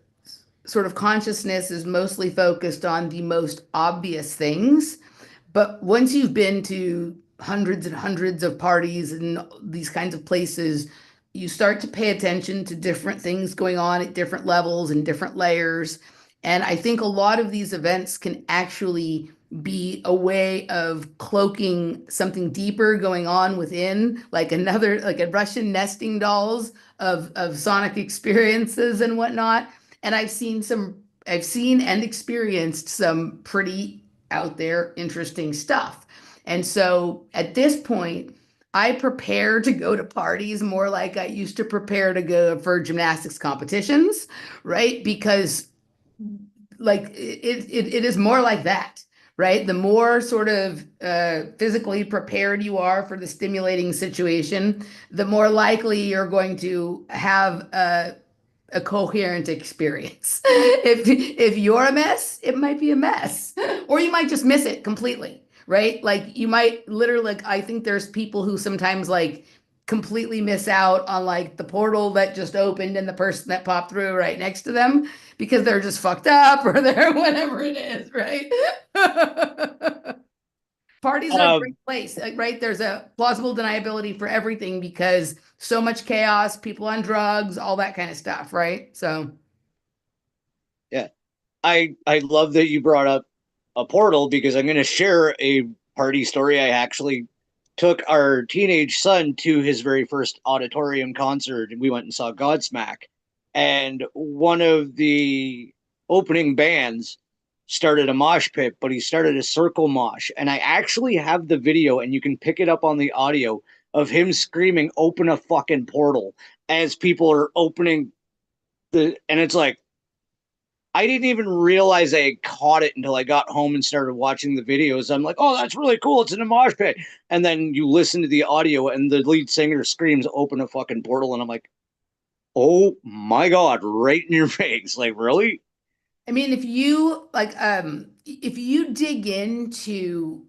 sort of consciousness is mostly focused on the most obvious things. But once you've been to hundreds and hundreds of parties and these kinds of places, you start to pay attention to different things going on at different levels and different layers. And I think a lot of these events can actually be a way of cloaking something deeper going on within, like like a Russian nesting dolls of sonic experiences and whatnot. And I've seen and experienced some pretty out there interesting stuff. And so at this point, I prepare to go to parties more like I used to prepare to go for gymnastics competitions, right? Because like it is more like that, right? The more sort of physically prepared you are for the stimulating situation, the more likely you're going to have a coherent experience. If you're a mess, it might be a mess, or you might just miss it completely, right? Like you might literally, like I think there's people who sometimes like completely miss out on like the portal that just opened and the person that popped through right next to them because they're just fucked up or they're whatever it is, right? Parties are a great Um, place, right? There's a plausible deniability for everything because so much chaos, people on drugs, all that kind of stuff, right? So, yeah, I love that you brought up a portal because I'm going to share a party story. I actually took our teenage son to his very first auditorium concert. We went and saw Godsmack, and one of the opening bands started a mosh pit, but he started a circle mosh. And I actually have the video, and you can pick it up on the audio of him screaming, "Open a fucking portal," as people are opening and it's like, I didn't even realize I had caught it until I got home and started watching the videos. I'm like, oh, that's really cool. It's in a mosh pit. And then you listen to the audio and the lead singer screams, "Open a fucking portal." And I'm like, oh my God, right in your face. Like, really? I mean, if you like, if you dig into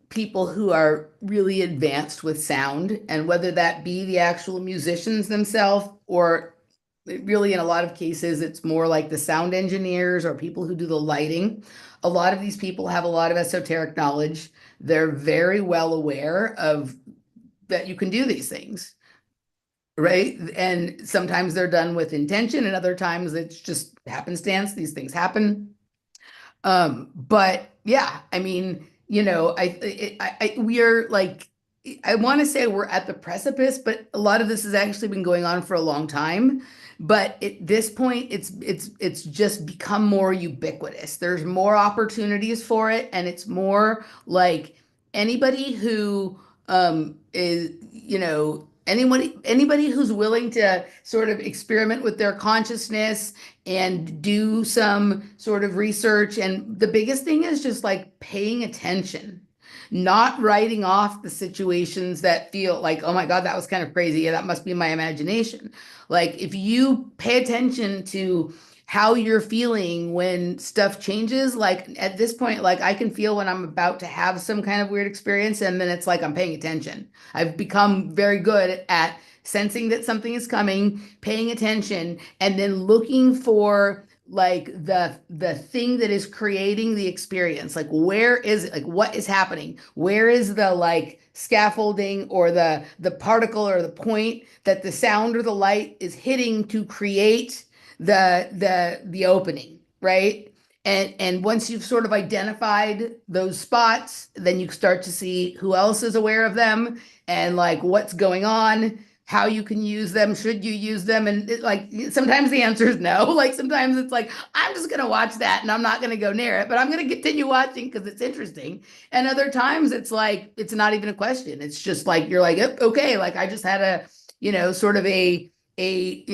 people who are really advanced with sound, and whether that be the actual musicians themselves, or really in a lot of cases, it's more like the sound engineers or people who do the lighting. A lot of these people have a lot of esoteric knowledge. They're very well aware of that you can do these things, right? And sometimes they're done with intention, and other times it's just happenstance. These things happen. But yeah, I mean, we are like, I want to say we're at the precipice, but a lot of this has actually been going on for a long time. But at this point, it's just become more ubiquitous. There's more opportunities for it, and it's more like anybody who is, anybody who's willing to sort of experiment with their consciousness and do some sort of research. And the biggest thing is just like paying attention, not writing off the situations that feel like, oh my God, that was kind of crazy. Yeah, that must be my imagination. Like if you pay attention to how you're feeling when stuff changes, like at this point, like I can feel when I'm about to have some kind of weird experience, and then it's like I'm paying attention. I've become very good at sensing that something is coming, paying attention, and then looking for like the thing that is creating the experience. Like where is it? Like what is happening? Where is the like scaffolding or the particle or the point that the sound or the light is hitting to create the opening, right? And once you've sort of identified those spots, then you start to see who else is aware of them and like what's going on, how you can use them, should you use them. And like sometimes the answer is no. Like sometimes it's like, I'm just gonna watch that and I'm not gonna go near it, but I'm gonna continue watching because it's interesting. And other times it's like it's not even a question. It's just like you're like, okay, like I just had a, sort of a, a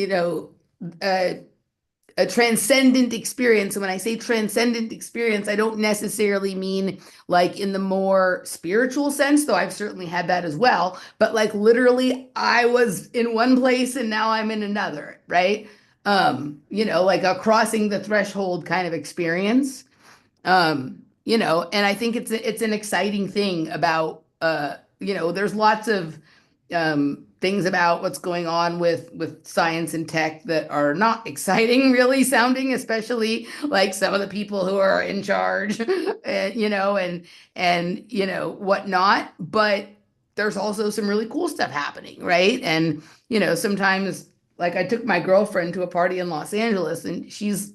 a transcendent experience. And when I say transcendent experience, I don't necessarily mean like in the more spiritual sense, though I've certainly had that as well. But like literally, I was in one place and now I'm in another, right? Like a crossing the threshold kind of experience. And I think it's an exciting thing about there's lots of things about what's going on with science and tech that are not exciting really sounding, especially like some of the people who are in charge, and whatnot. But there's also some really cool stuff happening, right? And sometimes like I took my girlfriend to a party in Los Angeles, and she's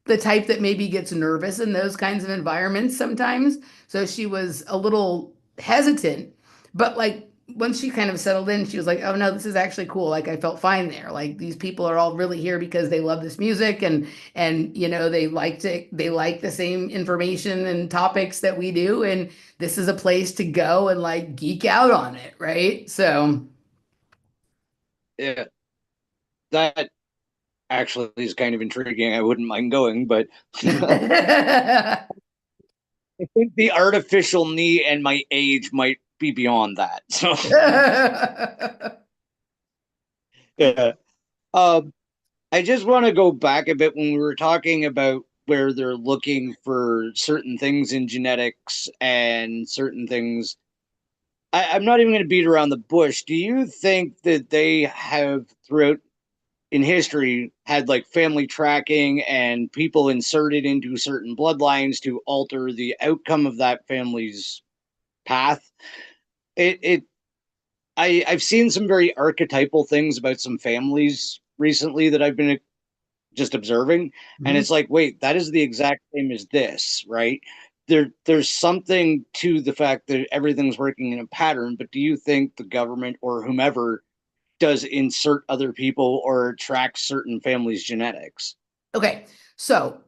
the type that maybe gets nervous in those kinds of environments sometimes. So she was a little hesitant, but like once she kind of settled in, she was like, "Oh no, this is actually cool. Like I felt fine there. Like these people are all really here because they love this music and they like the same information and topics that we do, and this is a place to go and like geek out on it, right?" So Yeah. That actually is kind of intriguing. I wouldn't mind going, but I think the artificial knee and my age might be beyond that. So yeah. Um, I just want to go back a bit when we were talking about where they're looking for certain things in genetics and certain things. I'm not even going to beat around the bush. Do you think that they have throughout in history had like family tracking and people inserted into certain bloodlines to alter the outcome of that family's path? It I've seen some very archetypal things about some families recently that I've been just observing, and Mhm. it's like, wait, that is the exact same as this, right? There's something to the fact that everything's working in a pattern, but do you think the government or whomever does insert other people or track certain families' genetics? Okay, so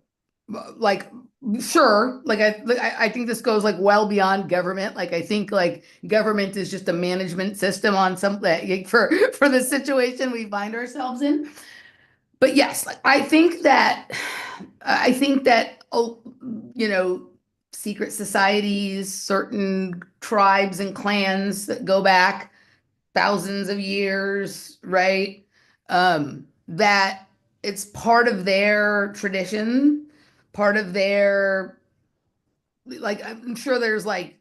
like sure, I think this goes like well beyond government. Like I think like government is just a management system on something for the situation we find ourselves in. But yes, like I think that oh, you know, secret societies, certain tribes and clans that go back thousands of years, right? That it's part of their tradition, part of their, like, I'm sure there's like,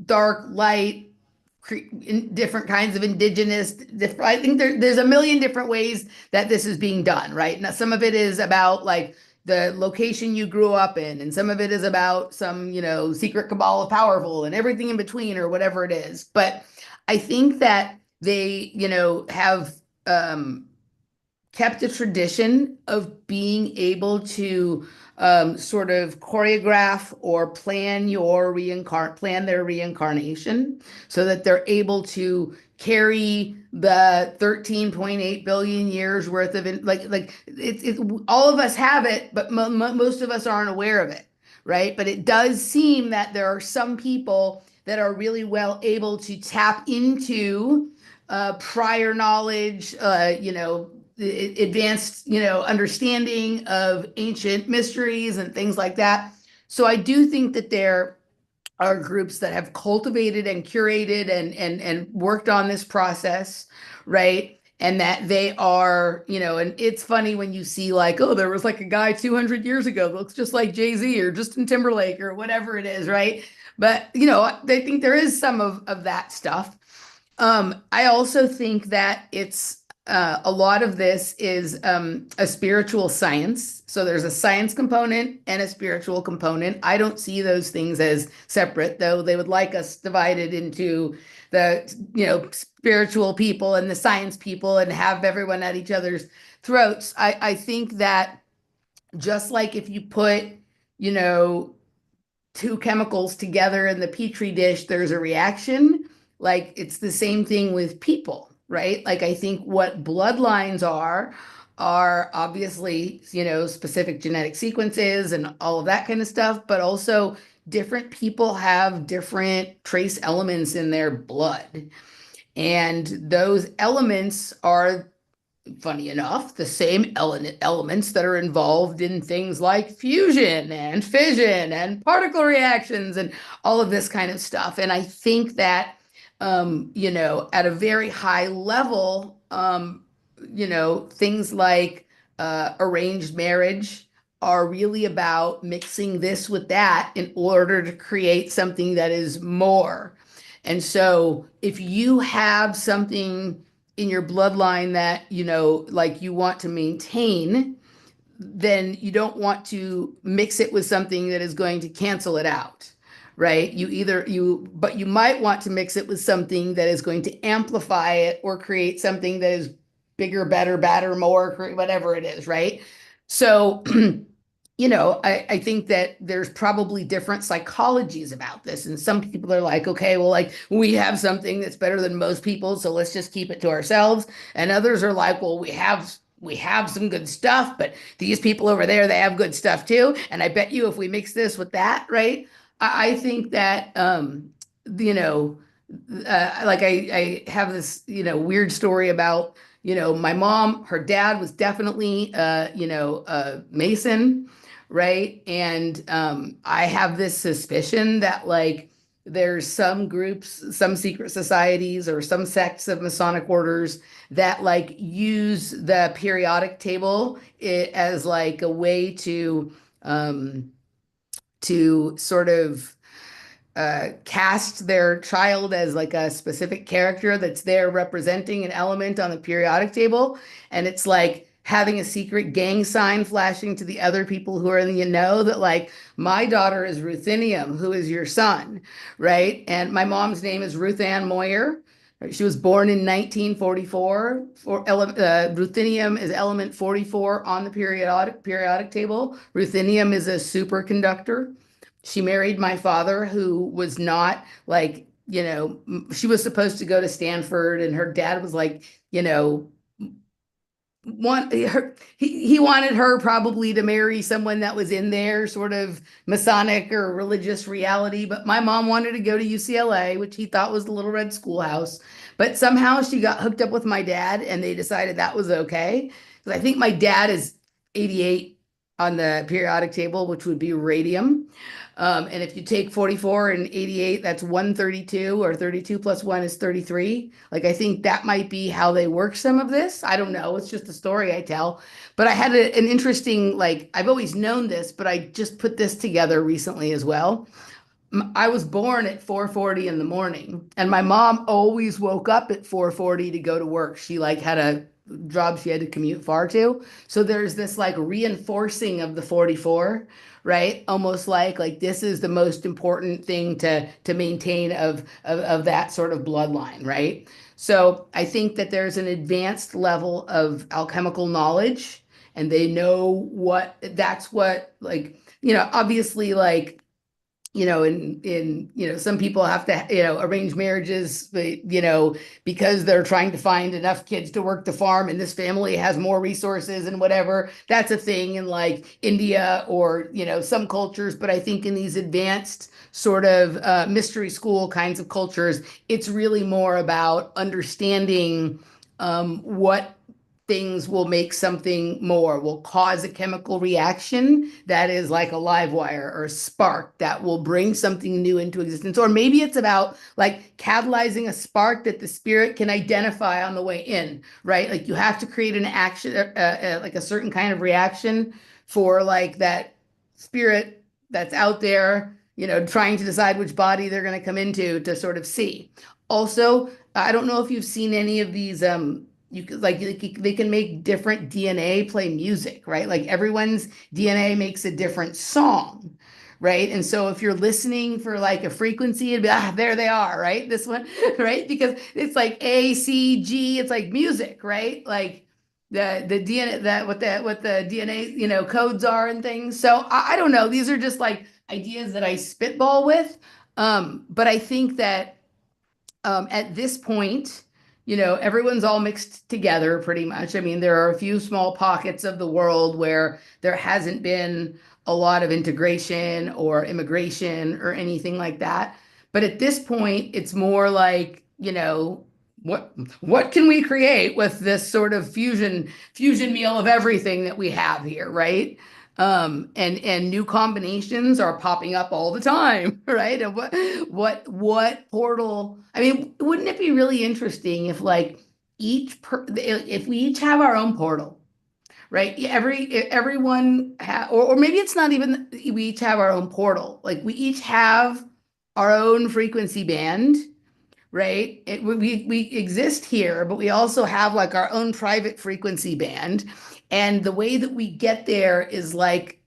dark, light, different kinds of indigenous. I think there's a million different ways that this is being done, right? Now, some of it is about like the location you grew up in, and some of it is about some, secret cabal of powerful and everything in between or whatever it is. But I think that they, have kept a tradition of being able to sort of choreograph or plan their reincarnation so that they're able to carry the 13.8 billion years worth of all of us have it, but most of us aren't aware of it, right? But it does seem that there are some people that are really well able to tap into prior knowledge, advanced, understanding of ancient mysteries and things like that. So I do think that there are groups that have cultivated and curated and worked on this process, right? And that they are, and it's funny when you see like, oh, there was like a guy 200 years ago that looks just like Jay-Z or Justin Timberlake or whatever it is, right? But, they think there is some of that stuff. I also think that it's a lot of this is a spiritual science. So there's a science component and a spiritual component. I don't see those things as separate, though they would like us divided into the, spiritual people and the science people and have everyone at each other's throats. I think that just like if you put, you know, two chemicals together in the petri dish, there's a reaction. Like it's the same thing with people, right? Like I think what bloodlines are obviously, specific genetic sequences and all of that kind of stuff, but also different people have different trace elements in their blood. And those elements are, funny enough, the same elements that are involved in things like fusion and fission and particle reactions and all of this kind of stuff. And I think that, at a very high level, things like arranged marriage are really about mixing this with that in order to create something that is more. And so if you have something in your bloodline that, like you want to maintain, then you don't want to mix it with something that is going to cancel it out, right? But you might want to mix it with something that is going to amplify it or create something that is bigger, better, badder, more, whatever it is, right? So, I think that there's probably different psychologies about this. And some people are like, okay, well, like we have something that's better than most people, so let's just keep it to ourselves. And others are like, well, we have some good stuff, but these people over there, they have good stuff too. And I bet you if we mix this with that, right? I think that you know, like I have this, weird story about, my mom, her dad was definitely Mason, right? And I have this suspicion that like there's some groups, some secret societies, or some sects of Masonic orders that like use the periodic table as like a way um, to sort of cast their child as like a specific character that's there representing an element on the periodic table. And it's like having a secret gang sign flashing to the other people who are in the know that like my daughter is Ruthenium, who is your son, right? And my mom's name is Ruth Ann Moyer. She was born in 1944. Ruthenium is element 44 on the periodic table. Ruthenium is a superconductor. She married my father, who was not like, she was supposed to go to Stanford, and her dad was like, he wanted her probably to marry someone that was in their sort of Masonic or religious reality, but my mom wanted to go to UCLA, which he thought was the Little Red Schoolhouse. But somehow she got hooked up with my dad, and they decided that was okay. Because I think my dad is 88 on the periodic table, which would be radium. And if you take 44 and 88, that's 132, or 32 plus 1 is 33. Like, I think that might be how they work some of this. I don't know. It's just a story I tell. But I had an interesting, like, I've always known this, but I just put this together recently as well. I was born at 4:40 in the morning, and my mom always woke up at 4:40 to go to work. She like had a job she had to commute far to. So there's this like reinforcing of the 44, right? Almost like this is the most important thing to maintain of that sort of bloodline, right? So I think that there's an advanced level of alchemical knowledge, and they know what that's what like, obviously like some people have to, arrange marriages, but, because they're trying to find enough kids to work the farm, and this family has more resources and whatever. That's a thing in like India or, some cultures. But I think in these advanced sort of mystery school kinds of cultures, it's really more about understanding what things will make something more, will cause a chemical reaction that is like a live wire or a spark that will bring something new into existence. Or maybe it's about like catalyzing a spark that the spirit can identify on the way in, right? Like you have to create an action, like a certain kind of reaction for like that spirit that's out there, trying to decide which body they're going to come into to sort of see. Also, I don't know if you've seen any of these you could like they can make different DNA play music, right? Like everyone's DNA makes a different song, right? And so if you're listening for like a frequency, it'd be there they are, right? This one, right? Because it's like A, C, G, it's like music, right? Like the DNA that what the DNA, codes are and things. So I don't know. These are just like ideas that I spitball with. But I think that at this point, everyone's all mixed together pretty much. I mean, there are a few small pockets of the world where there hasn't been a lot of integration or immigration or anything like that. But at this point, it's more like, what can we create with this sort of fusion meal of everything that we have here, right? And new combinations are popping up all the time, right? And what portal? I mean, wouldn't it be really interesting if like if we each have our own portal, right? Everyone or maybe it's not even we each have our own portal. Like we each have our own frequency band, right? We exist here, but we also have like our own private frequency band. And the way that we get there is like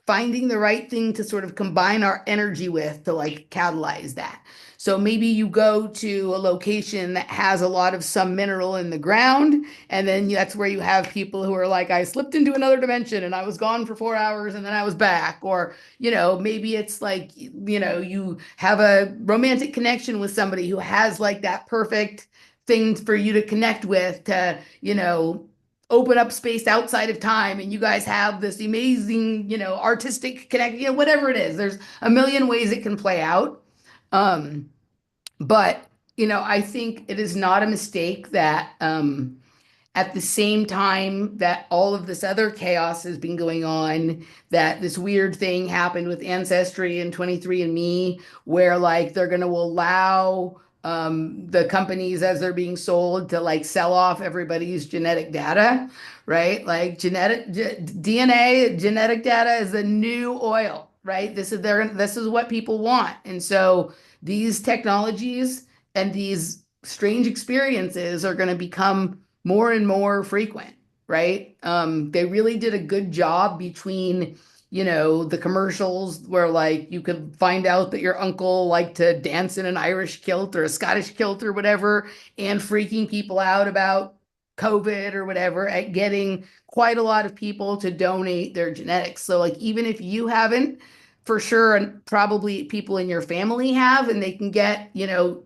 finding the right thing to sort of combine our energy with to like catalyze that. So maybe you go to a location that has a lot of some mineral in the ground, and then that's where you have people who are like, I slipped into another dimension and I was gone for 4 hours and then I was back. Or, maybe it's like, you have a romantic connection with somebody who has like that perfect thing for you to connect with to, open up space outside of time, and you guys have this amazing, artistic connection, whatever it is. There's a million ways it can play out. But I think it is not a mistake that at the same time that all of this other chaos has been going on, that this weird thing happened with Ancestry and 23andMe, where like they're going to allow the companies as they're being sold to like sell off everybody's genetic data, right? Like DNA, genetic data is the new oil, right? This is what people want. And so these technologies and these strange experiences are going to become more and more frequent, right? They really did a good job between, the commercials where like you could find out that your uncle liked to dance in an Irish kilt or a Scottish kilt or whatever, and freaking people out about COVID or whatever, at getting quite a lot of people to donate their genetics. So like even if you haven't, for sure, and probably people in your family have, and they can get,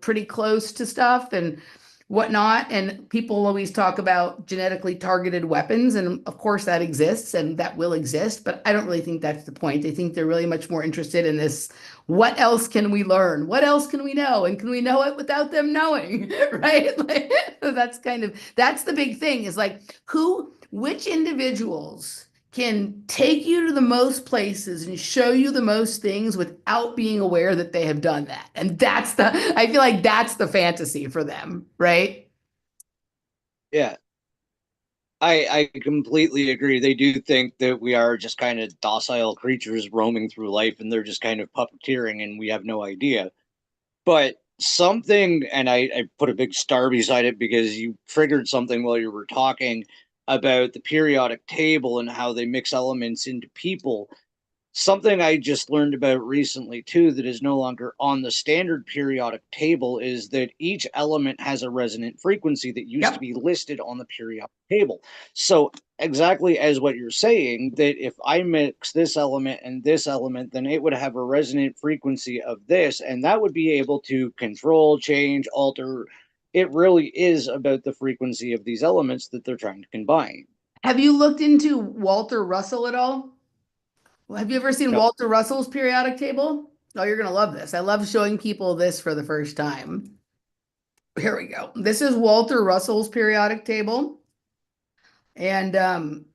pretty close to stuff and whatnot. And people always talk about genetically targeted weapons, and of course that exists and that will exist, but I don't really think that's the point. I think they're really much more interested in this. What else can we learn? What else can we know? And can we know it without them knowing? Right? Like, that's the big thing, is like which individuals can take you to the most places and show you the most things without being aware that they have done that. And I feel like that's the fantasy for them, right? Yeah, I completely agree. They do think that we are just kind of docile creatures roaming through life, and they're just kind of puppeteering, and we have no idea. But something, and I put a big star beside it because you triggered something while you were talking about the periodic table and how they mix elements into people. Something I just learned about recently too that is no longer on the standard periodic table is that each element has a resonant frequency that used to Yep. be listed on the periodic table. So exactly as what you're saying, that if I mix this element and this element, then it would have a resonant frequency of this, and that would be able to control, change, alter. It really is about the frequency of these elements that they're trying to combine. Have you looked into Walter Russell at all? Have you ever seen No. Walter Russell's periodic table? Oh, you're going to love this. I love showing people this for the first time. Here we go. This is Walter Russell's periodic table. And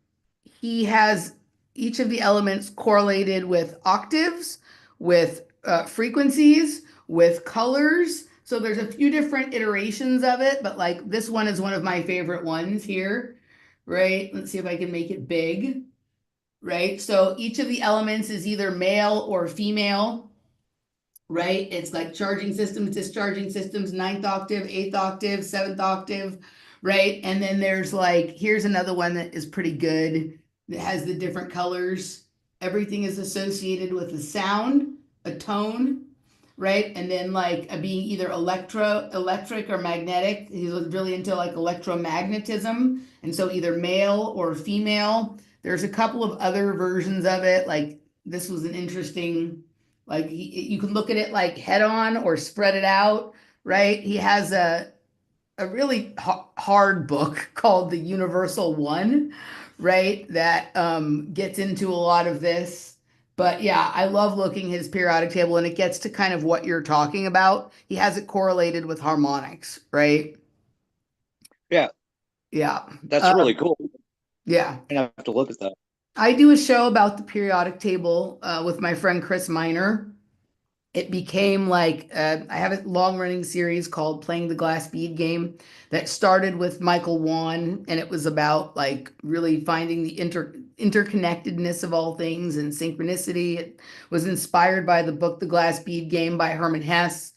he has each of the elements correlated with octaves, with frequencies, with colors. So there's a few different iterations of it, but like this one is one of my favorite ones here, right? Let's see if I can make it big, right? So each of the elements is either male or female, right? It's like charging systems, discharging systems, ninth octave, eighth octave, seventh octave, right? And then there's like, here's another one that is pretty good that has the different colors. Everything is associated with a sound, a tone, right? And then like being either electric or magnetic. He's really into like electromagnetism. And so either male or female. There's a couple of other versions of it. Like this was an interesting, like you can look at it like head on or spread it out, right? He has a really hard book called The Universal One, right? That gets into a lot of this. But yeah, I love looking his periodic table, and it gets to kind of what you're talking about. He has it correlated with harmonics, right? Yeah, Yeah. that's really cool. Yeah. I have to look at that. I do a show about the periodic table with my friend Chris Miner. It became like I have a long running series called Playing the Glass Bead Game that started with Michael Wan, and it was about like really finding the interconnectedness of all things and synchronicity. It was inspired by the book The Glass Bead Game by Herman Hesse.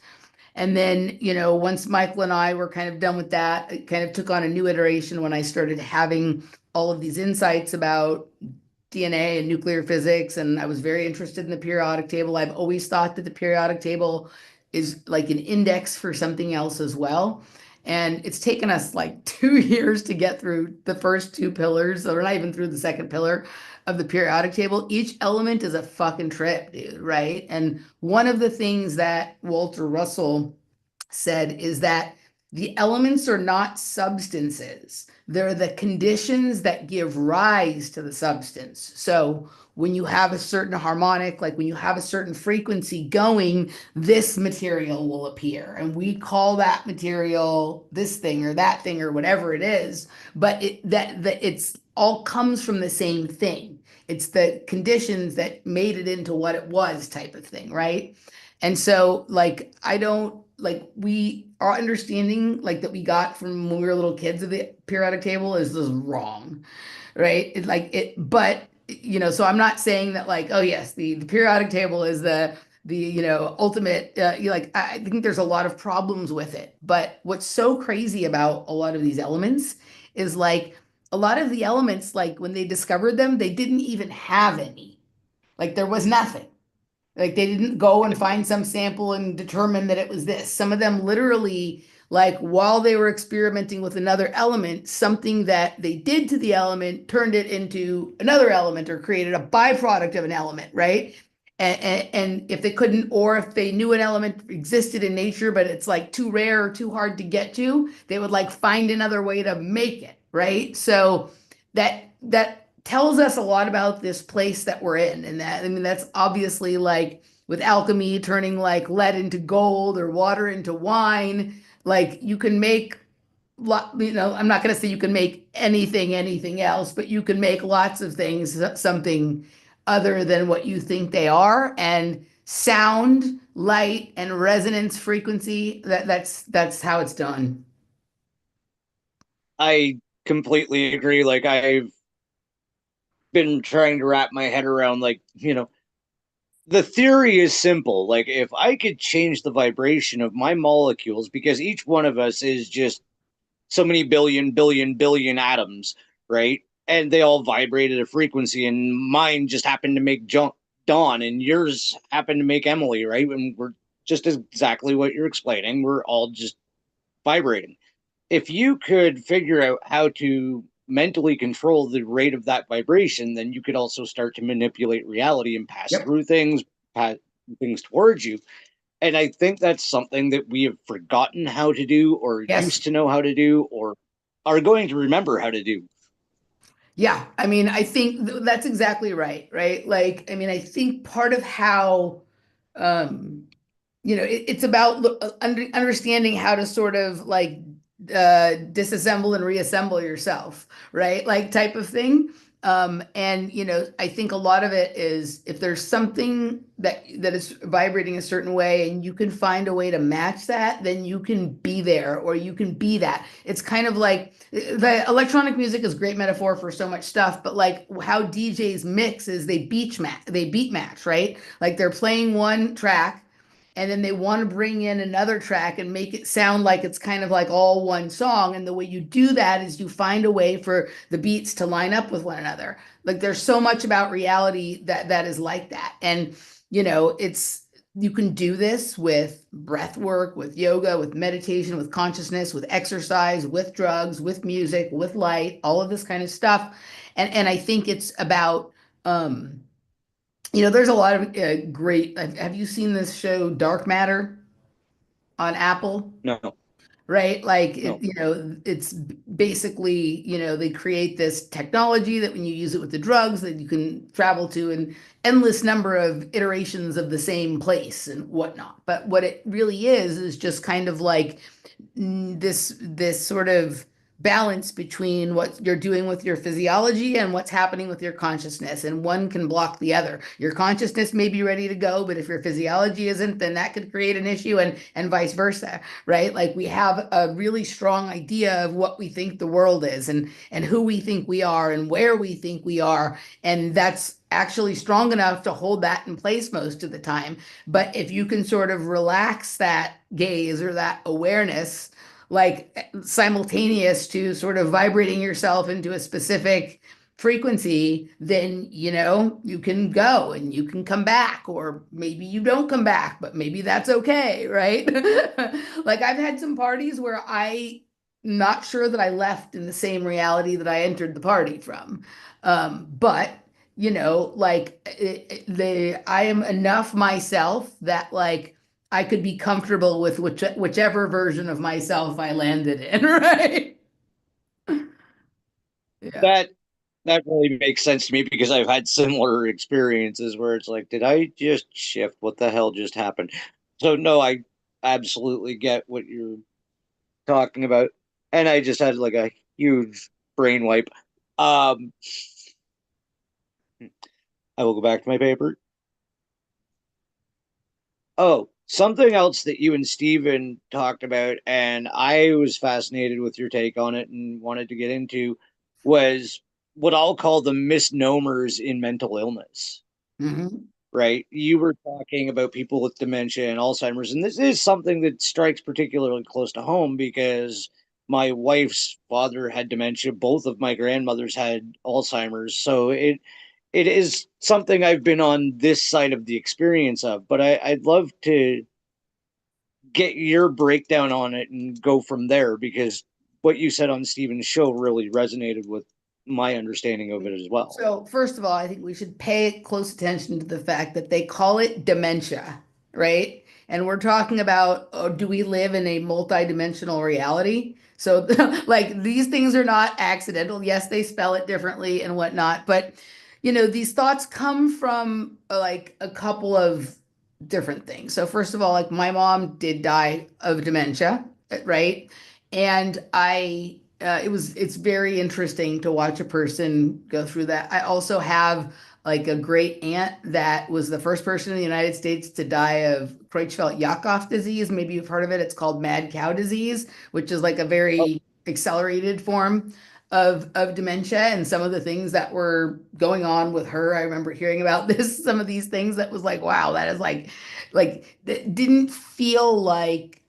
And then, once Michael and I were kind of done with that, it kind of took on a new iteration when I started having all of these insights about D.N.A. and nuclear physics, and I was very interested in the periodic table. I've always thought that the periodic table is like an index for something else as well. And it's taken us like 2 years to get through the first two pillars, or not even through the second pillar of the periodic table. Each element is a fucking trip, dude, right? And one of the things that Walter Russell said is that The elements are not substances. They're the conditions that give rise to the substance. So when you have a certain harmonic, like when you have a certain frequency going, this material will appear. And we call that material this thing or that thing or whatever it is. But it's all comes from the same thing. It's the conditions that made it into what it was type of thing, right? And so, like, I don't like our understanding, like that we got from when we were little kids of the periodic table is wrong, right? But so I'm not saying that like, oh yes, the periodic table is the ultimate. Like, I think there's a lot of problems with it. But what's so crazy about a lot of these elements is like a lot of the elements, like when they discovered them, they didn't even have any. Like there was nothing. Like they didn't go and find some sample and determine that it was this. Some of them literally, like while they were experimenting with another element, something that they did to the element turned it into another element or created a byproduct of an element, right? And if they couldn't, or if they knew an element existed in nature, but it's like too rare or too hard to get to, they would like find another way to make it, right? So that tells us a lot about this place that we're in. And that, I mean, that's obviously like with alchemy, turning like lead into gold or water into wine. Like you can make I'm not going to say you can make anything else, but you can make lots of things something other than what you think they are. And sound, light, and resonance frequency, that's how it's done. I completely agree. Like I've been trying to wrap my head around like, the theory is simple. Like if I could change the vibration of my molecules, because each one of us is just so many billion atoms, right? And they all vibrate at a frequency, and mine just happened to make Dawn, and yours happened to make Emily, right? And we're just exactly what you're explaining. We're all just vibrating. If you could figure out how to mentally control the rate of that vibration, then you could also start to manipulate reality and pass Yep. through things, pass things towards you. And I think that's something that we have forgotten how to do, or Yes. used to know how to do, or are going to remember how to do. Yeah, I mean, I think that's exactly right, right? Like, I mean, I think part of how, um, it's about understanding how to sort of like disassemble and reassemble yourself, right? Like type of thing. And I think a lot of it is if there's something that is vibrating a certain way and you can find a way to match that, then you can be there or you can be that. It's kind of like the electronic music is a great metaphor for so much stuff, but like how DJs mix is they beat match, right? Like they're playing one track and then they want to bring in another track and make it sound like it's kind of like all one song. And the way you do that is you find a way for the beats to line up with one another. Like there's so much about reality that is like that. And it's you can do this with breath work, with yoga, with meditation, with consciousness, with exercise, with drugs, with music, with light, all of this kind of stuff. And I think it's about there's a lot of great. Have you seen this show Dark Matter on Apple? No, Right? Like no. it's basically, they create this technology that when you use it with the drugs, that you can travel to an endless number of iterations of the same place and whatnot. But what it really is just kind of like this sort of balance between what you're doing with your physiology and what's happening with your consciousness, and one can block the other. Your consciousness may be ready to go, but if your physiology isn't, then that could create an issue, and vice versa, right? Like we have a really strong idea of what we think the world is, and who we think we are and where we think we are, and that's actually strong enough to hold that in place most of the time. But if you can sort of relax that gaze or that awareness, like simultaneous to sort of vibrating yourself into a specific frequency, then you can go and you can come back, or maybe you don't come back, but maybe that's okay, right? Like I've had some parties where I not sure that I left in the same reality that I entered the party from. But like I am enough myself that like I could be comfortable with whichever version of myself I landed in, right? Yeah. That that really makes sense to me because I've had similar experiences where it's like, did I just shift? What the hell just happened? So no, I absolutely get what you're talking about. And I just had like a huge brain wipe. Um, I will go back to my paper. Oh, something else that you and Steven talked about, and I was fascinated with your take on it and wanted to get into, was what I'll call the misnomers in mental illness, Mhm. right? You were talking about people with dementia and Alzheimer's, and this is something that strikes particularly close to home because my wife's father had dementia. Both of my grandmothers had Alzheimer's. So it is something I've been on this side of the experience of, but I'd love to get your breakdown on it and go from there because what you said on Steven's show really resonated with my understanding of it as well. So, first of all, I think we should pay close attention to the fact that they call it dementia, right? And we're talking about, oh, do we live in a multidimensional reality? So, like, these things are not accidental. Yes, they spell it differently and whatnot, but these thoughts come from like a couple of different things. So, first of all, like my mom did die of dementia, right? And it's very interesting to watch a person go through that. I also have like a great aunt that was the first person in the United States to die of Creutzfeldt-Jakob disease. Maybe you've heard of it. It's called mad cow disease, which is like a Oh, very accelerated form of dementia. And some of the things that were going on with her, I remember hearing about this, some of these things that was like, wow, that is like that didn't feel like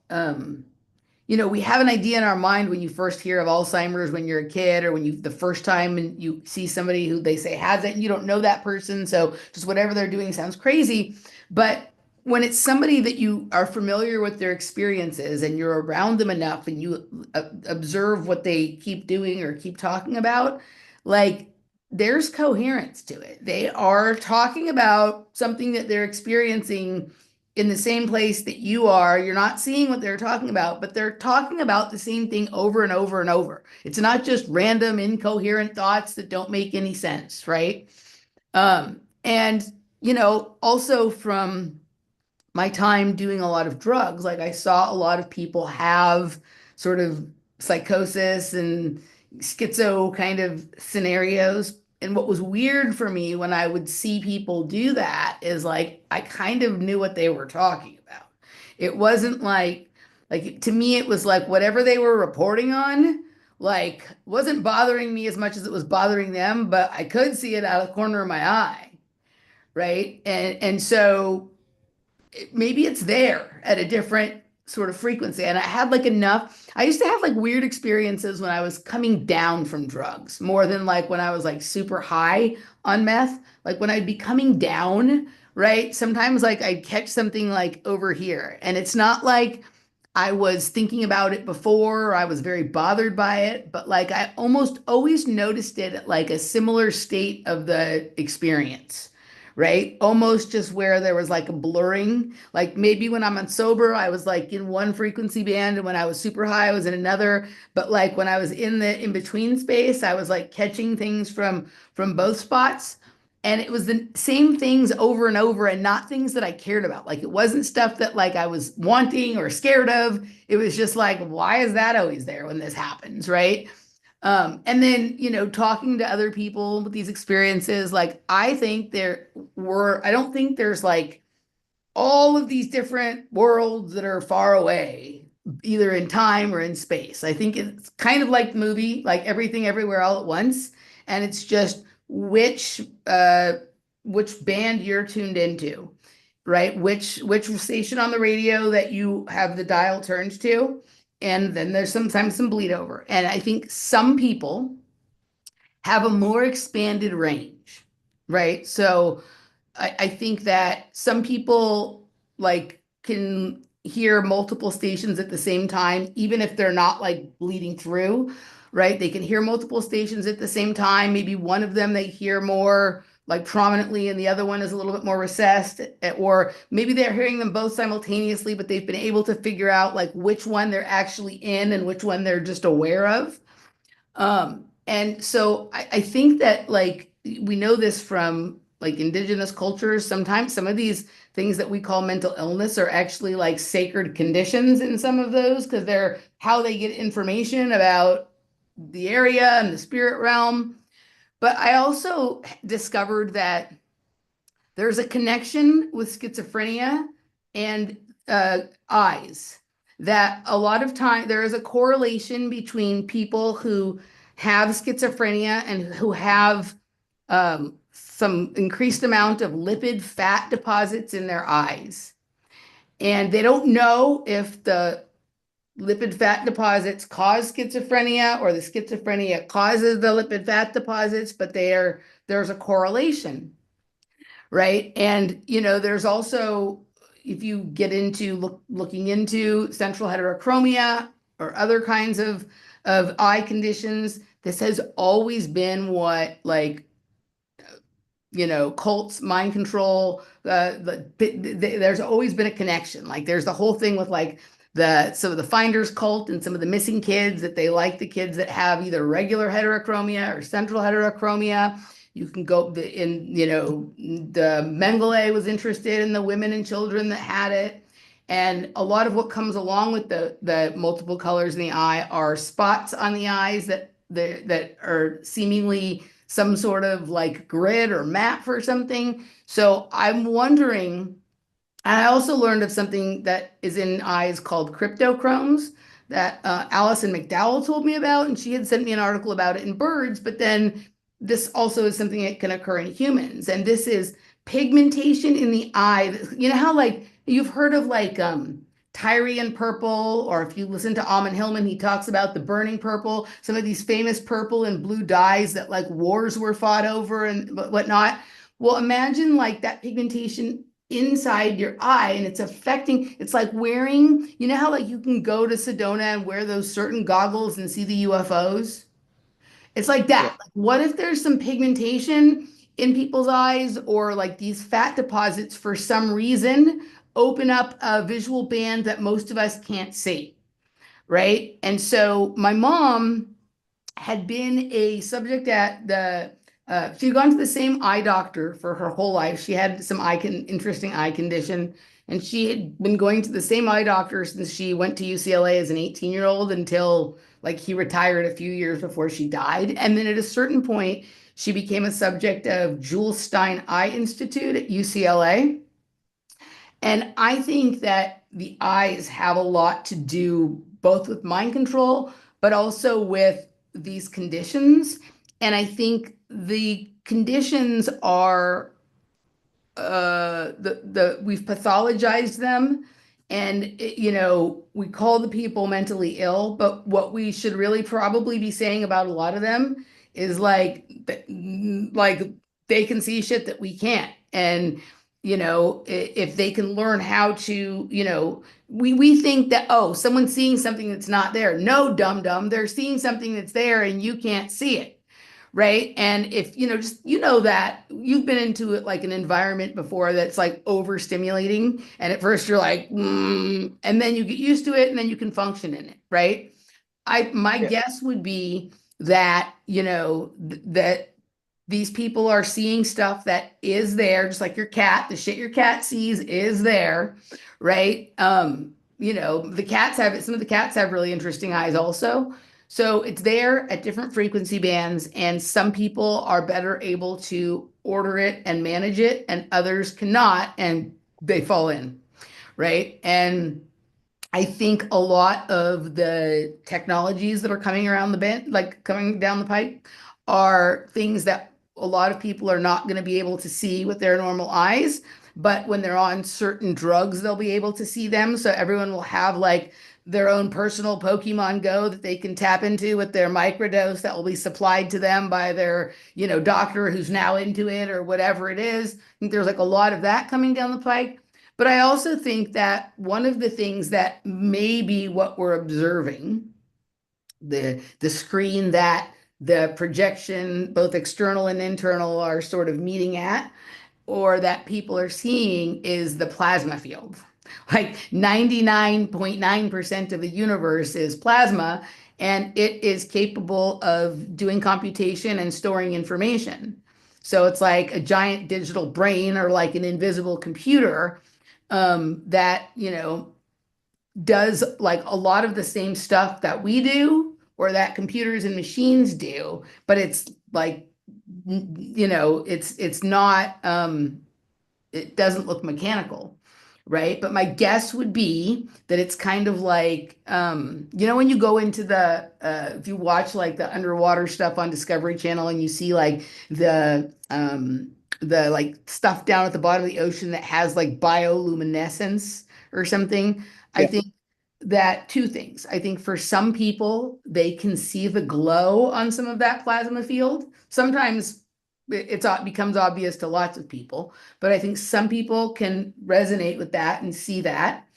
we have an idea in our mind when you first hear of Alzheimer's when you're a kid or when you the first time and you see somebody who they say has it and you don't know that person. So just whatever they're doing sounds crazy. But when it's somebody that you are familiar with their experiences and you're around them enough and you observe what they keep doing or keep talking about, like there's coherence to it. They are talking about something that they're experiencing in the same place that you are. You're not seeing what they're talking about, but they're talking about the same thing over and over and over. It's not just random, incoherent thoughts that don't make any sense, right? And, also from my time doing a lot of drugs, like I saw a lot of people have sort of psychosis and schizo kind of scenarios. And what was weird for me when I would see people do that is like I kind of knew what they were talking about. It wasn't like to me it was like whatever they were reporting on like wasn't bothering me as much as it was bothering them, but I could see it out of the corner of my eye, right? And so maybe it's there at a different sort of frequency. And I had like enough. I used to have like weird experiences when I was coming down from drugs more than like when I was like super high on meth. Like when I'd be coming down, right? Sometimes like I'd catch something like over here. And it's not like I was thinking about it before, or I was very bothered by it, but like I almost always noticed it at like a similar state of the experience, right? Almost just where there was like a blurring. Like maybe when I'm on sober, I was like in one frequency band, and when I was super high, I was in another. But like when I was in the in between space, I was like catching things from both spots. And it was the same things over and over and not things that I cared about. Like it wasn't stuff that like I was wanting or scared of. It was just like, why is that always there when this happens, right? And then, talking to other people with these experiences, like I don't think there's like all of these different worlds that are far away, either in time or in space. I think it's kind of like the movie, like Everything Everywhere All at Once, and it's just which band you're tuned into, right? Which station on the radio that you have the dial turned to, and then there's sometimes some bleed over. And I think some people have a more expanded range, right? So I think that some people like can hear multiple stations at the same time, even if they're not like bleeding through, right? They can hear multiple stations at the same time. Maybe one of them they hear more like prominently and the other one is a little bit more recessed, or maybe they're hearing them both simultaneously, but they've been able to figure out like which one they're actually in and which one they're just aware of. And so I think that like we know this from like indigenous cultures. Sometimes some of these things that we call mental illness are actually like sacred conditions in some of those because they're how they get information about the area and the spirit realm. But I also discovered that there's a connection with schizophrenia and eyes. That a lot of time there is a correlation between people who have schizophrenia and who have some increased amount of lipid fat deposits in their eyes. And they don't know if the lipid fat deposits cause schizophrenia or the schizophrenia causes the lipid fat deposits, but there's a correlation, right? And there's also, if you get into looking into central heterochromia or other kinds of eye conditions, this has always been what like cults, mind control, there's always been a connection. Like there's the whole thing with like some of the finders cult and some of the missing kids that they like the kids that have either regular heterochromia or central heterochromia. You can go the Mengele was interested in the women and children that had it. And a lot of what comes along with the multiple colors in the eye are spots on the eyes that are seemingly some sort of like grid or map for something. So I'm wondering, and I also learned of something that is in eyes called cryptochromes that Allison McDowell told me about, and she had sent me an article about it in birds, but then this also is something that can occur in humans. And this is pigmentation in the eye. You know how like you've heard of like Tyrian purple, or if you listen to Amon Hillman, he talks about the burning purple, some of these famous purple and blue dyes that like wars were fought over and whatnot. Well, imagine like that pigmentation inside your eye and it's like wearing, you know how like you can go to Sedona and wear those certain goggles and see the UFOs? It's like Yeah. that. Like, what if there's some pigmentation in people's eyes or like these fat deposits for some reason open up a visual band that most of us can't see, right? And so my mom had been a subject at she had gone to the same eye doctor for her whole life. She had some interesting eye condition, and she had been going to the same eye doctor since she went to UCLA as an 18-year-old until like he retired a few years before she died. And then at a certain point, she became a subject of Jules Stein Eye Institute at UCLA. And I think that the eyes have a lot to do both with mind control, but also with these conditions. And I think the conditions are we've pathologized them, and we call the people mentally ill, but what we should really probably be saying about a lot of them is like they can see shit that we can't. And if they can learn how to, we think that, oh, someone's seeing something that's not there. No, dum dum, they're seeing something that's there and you can't see it, right? And if just that you've been into it like an environment before that's like overstimulating, and at first you're like, and then you get used to it, and then you can function in it, right? My Yeah. guess would be that that these people are seeing stuff that is there, just like your cat. The shit your cat sees is there, right? The cats have it. Some of the cats have really interesting eyes also. So it's there at different frequency bands, and some people are better able to order it and manage it, and others cannot, and they fall in, right? And I think a lot of the technologies that are coming around the bend, like coming down the pipe, are things that a lot of people are not going to be able to see with their normal eyes. But when they're on certain drugs, they'll be able to see them. So everyone will have like their own personal Pokemon Go that they can tap into with their microdose that will be supplied to them by their, doctor who's now into it or whatever it is. I think there's like a lot of that coming down the pike. But I also think that one of the things that may be what we're observing, the screen that the projection, both external and internal, are sort of meeting at, or that people are seeing, is the plasma field. Like 99.9% of the universe is plasma, and it is capable of doing computation and storing information. So it's like a giant digital brain, or like an invisible computer, that, does like a lot of the same stuff that we do, or that computers and machines do, but it's like, it's not, it doesn't look mechanical, right? But my guess would be that it's kind of like, when you go into if you watch like the underwater stuff on Discovery Channel, and you see like the like stuff down at the bottom of the ocean that has like bioluminescence or something. I Yeah. think that two things. I think for some people, they can see the glow on some of that plasma field. Sometimes it becomes obvious to lots of people, but I think some people can resonate with that and see that.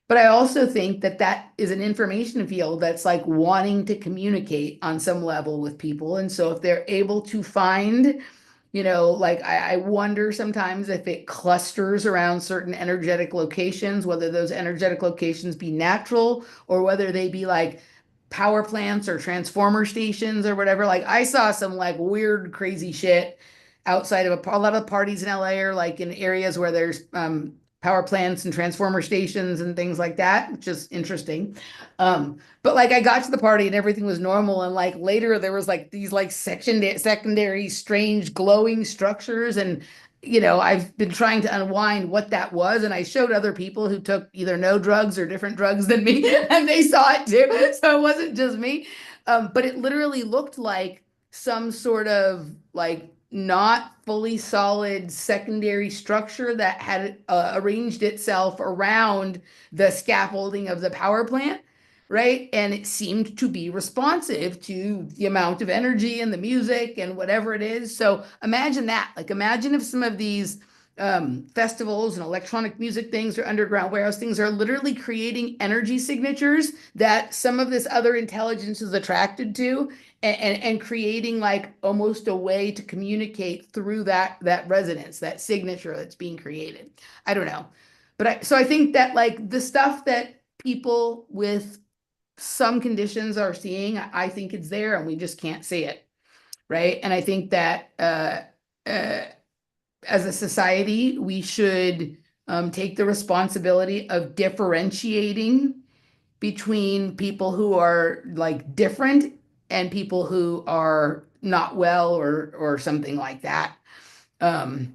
But I also think that that is an information field that's like wanting to communicate on some level with people. And so if they're able to find, like I wonder sometimes if it clusters around certain energetic locations, whether those energetic locations be natural, or whether they be like power plants or transformer stations or whatever. Like I saw some like weird, crazy shit outside of a lot of parties in LA, are like in areas where there's power plants and transformer stations and things like that, which is interesting. But like I got to the party and everything was normal, and like later there was like these like secondary strange glowing structures, and I've been trying to unwind what that was, and I showed other people who took either no drugs or different drugs than me, and they saw it too. So it wasn't just me. But it literally looked like some sort of like not fully solid secondary structure that had arranged itself around the scaffolding of the power plant, right? And it seemed to be responsive to the amount of energy and the music and whatever it is. So imagine that. Like, imagine if some of these festivals and electronic music things or underground warehouse things are literally creating energy signatures that some of this other intelligence is attracted to, and creating like almost a way to communicate through that resonance, that signature that's being created. I don't know. But I think that like the stuff that people with some conditions are seeing, I think it's there and we just can't see it. Right. And I think that uh, as a society, we should take the responsibility of differentiating between people who are like different and people who are not well, or something like that. Um,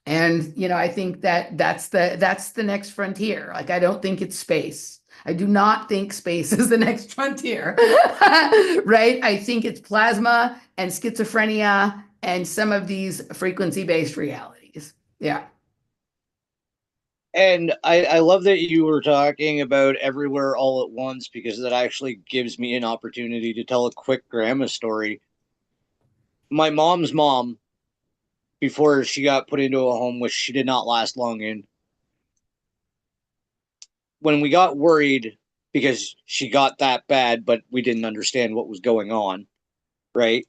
and I think that that's the next frontier. Like I don't think it's space. I do not think space is the next frontier. Right? I think it's plasma and schizophrenia and some of these frequency-based realities. Yeah. And I love that you were talking about everywhere all at once, because that actually gives me an opportunity to tell a quick grandma story. My mom's mom, before she got put into a home, which she did not last long in, when we got worried because she got that bad, but we didn't understand what was going on, right?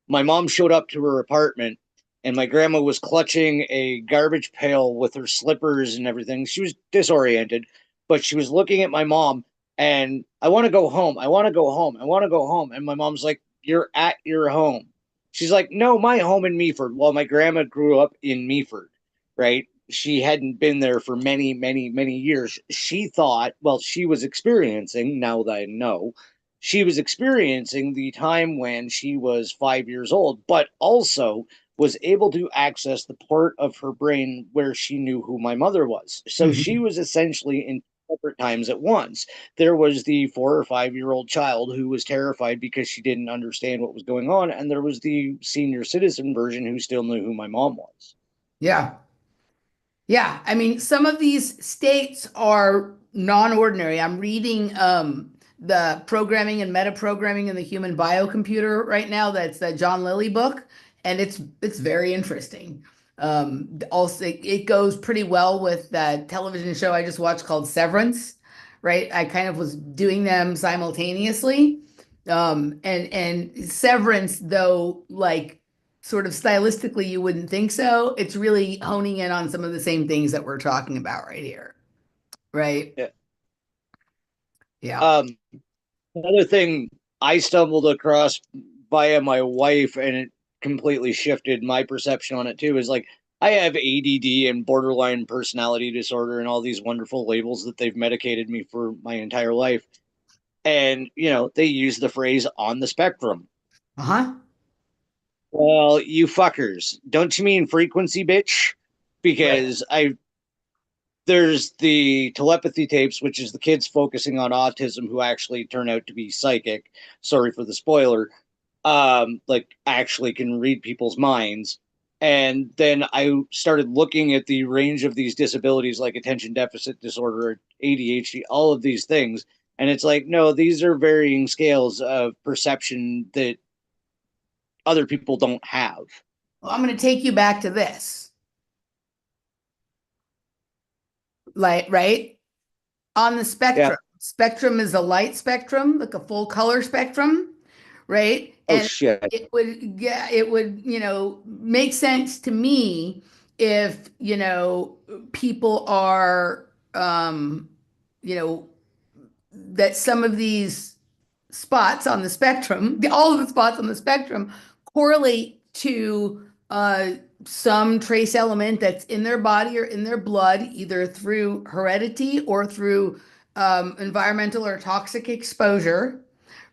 My mom showed up to her apartment, and my grandma was clutching a garbage pail with her slippers and everything. She was disoriented, but she was looking at my mom, and I want to go home. I want to go home. I want to go home. And my mom's like, "You're at your home." She's like, "No, my home in Meaford." Well, my grandma grew up in Meaford, right? She hadn't been there for many, many, many years. She thought, well, she was experiencing, now that I know, she was experiencing the time when she was 5 years old, but also was able to access the part of her brain where she knew who my mother was. So she Mhm. was essentially in separate times at once. There was the 4 or 5 year old child who was terrified because she didn't understand what was going on, and there was the senior citizen version who still knew who my mom was. Yeah. Yeah, I mean, some of these states are non-ordinary. I'm reading the programming and metaprogramming in the human biocomputer right now. That's the John Lilly book, and it's very interesting. Also, it goes pretty well with the television show I just watched called Severance, right? I kind of was doing them simultaneously. And Severance, though, like sort of stylistically, you wouldn't think so. It's really honing in on some of the same things that we're talking about right here, right? Yeah. Yeah. Um, Another thing I stumbled across via my wife, and it completely shifted my perception on it too, is like I have ADD and borderline personality disorder and all these wonderful labels that they've medicated me for my entire life. And, they use the phrase on the spectrum. Uh-huh. Well, you fuckers, don't you mean frequency, bitch? Right. Because there's the telepathy tapes, which is the kids focusing on autism who actually turn out to be psychic. Sorry for the spoiler. Like actually can read people's minds. And then I started looking at the range of these disabilities like attention deficit disorder, ADHD, all of these things. And it's like, no, these are varying scales of perception that other people don't have. Well, I'm going to take you back to this. Like, right? On the Yeah. spectrum. Spectrum is a light spectrum, like a full color spectrum, right? Oh, And shit. it would make sense to me if, people are, you know, that some of these spots on the spectrum, all of the spots on the spectrum correlate to some trace element that's in their body or in their blood, either through heredity or through environmental or toxic exposure,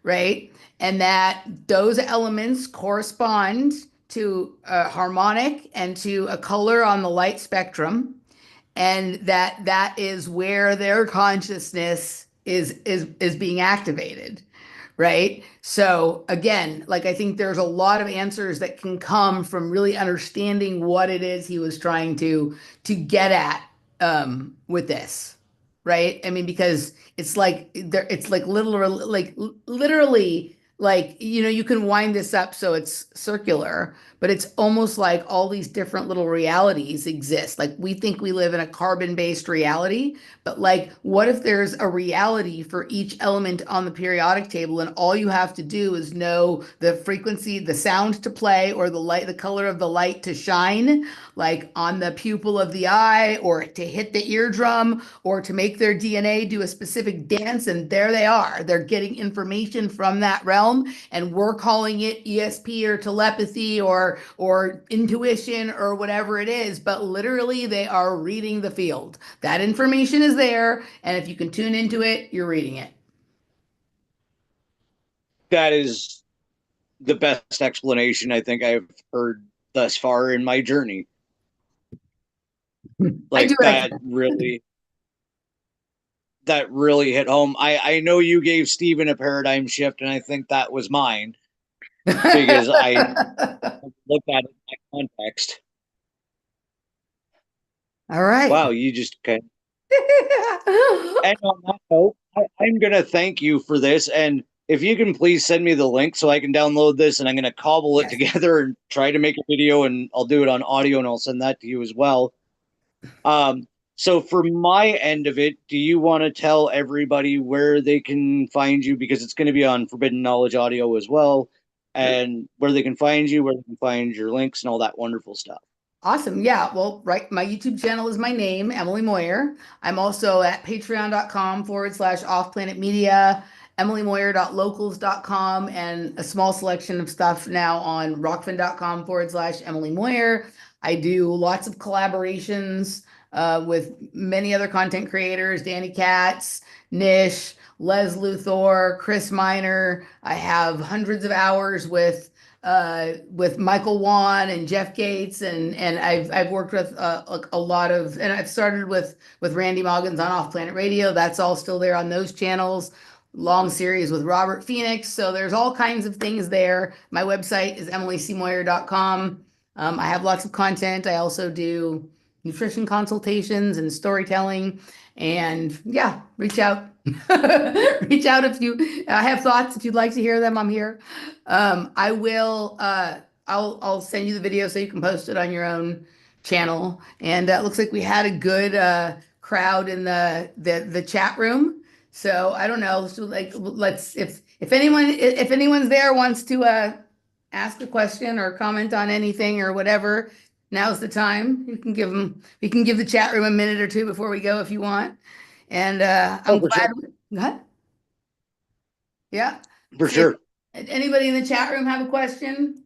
right? And that those elements correspond to a harmonic and to a color on the light spectrum, and that is where their consciousness is being activated, right? So again, like I think there's a lot of answers that can come from really understanding what it is he was trying to get at with this, right? I mean, because it's like literally like you can wind this up so it's circular, but it's almost like all these different little realities exist. Like we think we live in a carbon-based reality, but like what if there's a reality for each element on the periodic table, and all you have to do is know the frequency, the sound to play, or the light, the color of the light to shine, like on the pupil of the eye, or to hit the eardrum, or to make their DNA do a specific dance, and there they are. They're getting information from that realm, and we're calling it ESP or telepathy or intuition or whatever it is, but literally they are reading the field. That information is there, and if you can tune into it, you're reading it. That is the best explanation I think I've heard thus far in my journey. I do Like what I that really hit home. I know you gave Steven a paradigm shift, and I think that was mine because I can. looked at it in that context. All right. Wow, you just kind of, and on that note, I'm gonna thank you for this. And if you can please send me the link so I can download this, and I'm gonna cobble it Yes. together and try to make a video, and I'll do it on audio and I'll send that to you as well. Um, so for my end of it, do you want to tell everybody where they can find you? Because it's going to be on Forbidden Knowledge Audio as well, and where they can find you, where they can find your links and all that wonderful stuff. Awesome. Yeah. Well, right. My YouTube channel is my name, Emily Moyer. I'm also at patreon.com/, off planet media, emilymoyer.locals.com, and a small selection of stuff now on rockfin.com/, Emily Moyer. I do lots of collaborations with many other content creators, Danny Katz, Nish, Les Luthor, Chris Miner. I have hundreds of hours with Michael Wan and Jeff Gates, and I've worked with a lot of, and I've started with Randy Moggins on Off Planet Radio. That's all still there on those channels. Long series with Robert Phoenix. So there's all kinds of things there. My website is emilycmoyer.com. I have lots of content. I also do nutrition consultations and storytelling. And yeah, reach out. Reach out if you have thoughts, if you'd like to hear them. I'm here. I will I'll send you the video so you can post it on your own channel. And it looks like we had a good crowd in the chat room. So I don't know. So like, let's if anyone's there wants to ask a question or comment on anything or whatever, now's the time. You can give them. We can give the chat room a minute or two before we go if you want. And Oh, I'm for sure. glad. What? Yeah. For See if sure. anybody in the chat room have a question.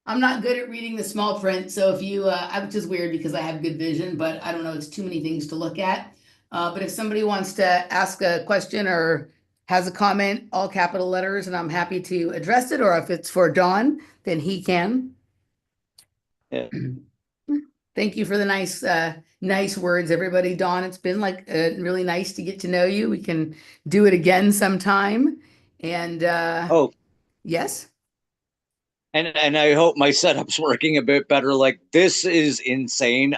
I'm not good at reading the small print, so if you, which is weird because I have good vision, but I don't know, it's too many things to look at. But if somebody wants to ask a question or has a comment, all capital letters, and I'm happy to address it, or if it's for Don, then he can. Yeah. Thank you for the nice words, everybody. Dawn, it's been like really nice to get to know you. We can do it again sometime. And Oh, yes. and I hope my setup's working a bit better. Like this is insane.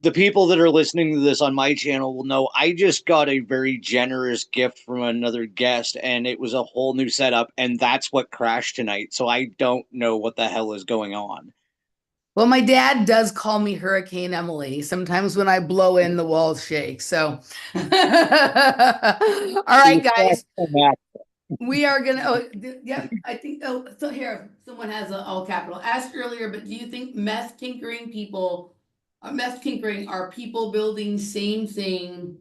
The people that are listening to this on my channel will know I just got a very generous gift from another guest, and it was a whole new setup, and that's what crashed tonight. So I don't know what the hell is going on. Well, my dad does call me Hurricane Emily. Sometimes when I blow in, the walls shake. So, all right, guys, we are gonna. Oh, yep. I think. Oh, so here, someone has a all capital. Asked earlier, but do you think meth tinkering are people building same thing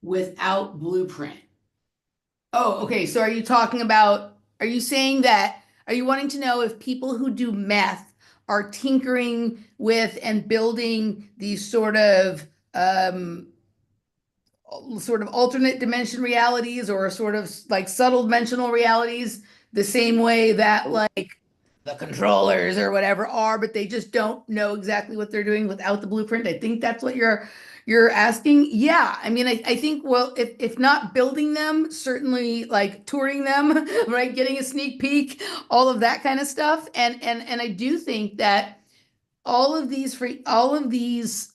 without blueprint? Oh, okay. So are you talking about, are you saying that, are you wanting to know if people who do meth are tinkering with and building these sort of alternate dimension realities or sort of like subtle dimensional realities the same way that like the controllers or whatever are, but they just don't know exactly what they're doing without the blueprint? I think that's what you're asking. Yeah, I mean, I think, well, if not building them, certainly like touring them, right? Getting a sneak peek, all of that kind of stuff. And I do think that all of these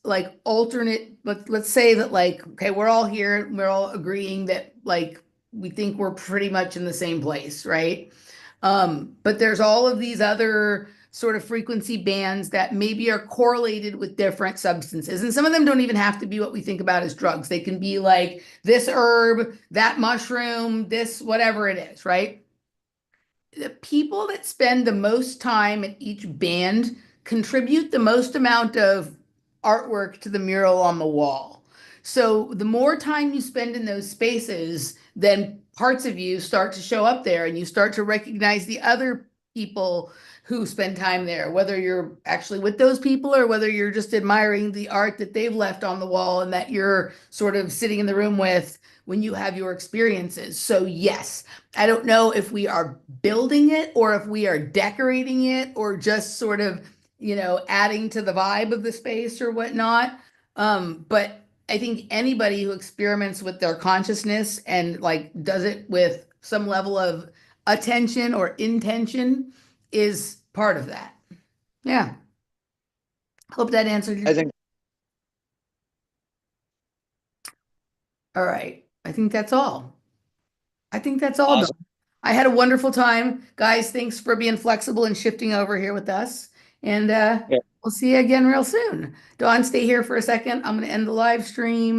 like alternate, but let's say that like, okay, we're all here, we're all agreeing that like we think we're pretty much in the same place, right? But there's all of these other sort of frequency bands that maybe are correlated with different substances. And some of them don't even have to be what we think about as drugs. They can be like this herb, that mushroom, this whatever it is, right? The people that spend the most time at each band contribute the most amount of artwork to the mural on the wall. So the more time you spend in those spaces, then parts of you start to show up there and you start to recognize the other people who spend time there, whether you're actually with those people or whether you're just admiring the art that they've left on the wall and that you're sort of sitting in the room with when you have your experiences. So yes, I don't know if we are building it or if we are decorating it or just sort of, adding to the vibe of the space or whatnot. But I think anybody who experiments with their consciousness and like does it with some level of attention or intention is part of that. Yeah. Hope that answered your. I think All right. I think that's all. I think that's all done. awesome. I had a wonderful time. Guys, thanks for being flexible and shifting over here with us. And Yeah. we'll see you again real soon. Dawn, stay here for a second. I'm going to end the live stream.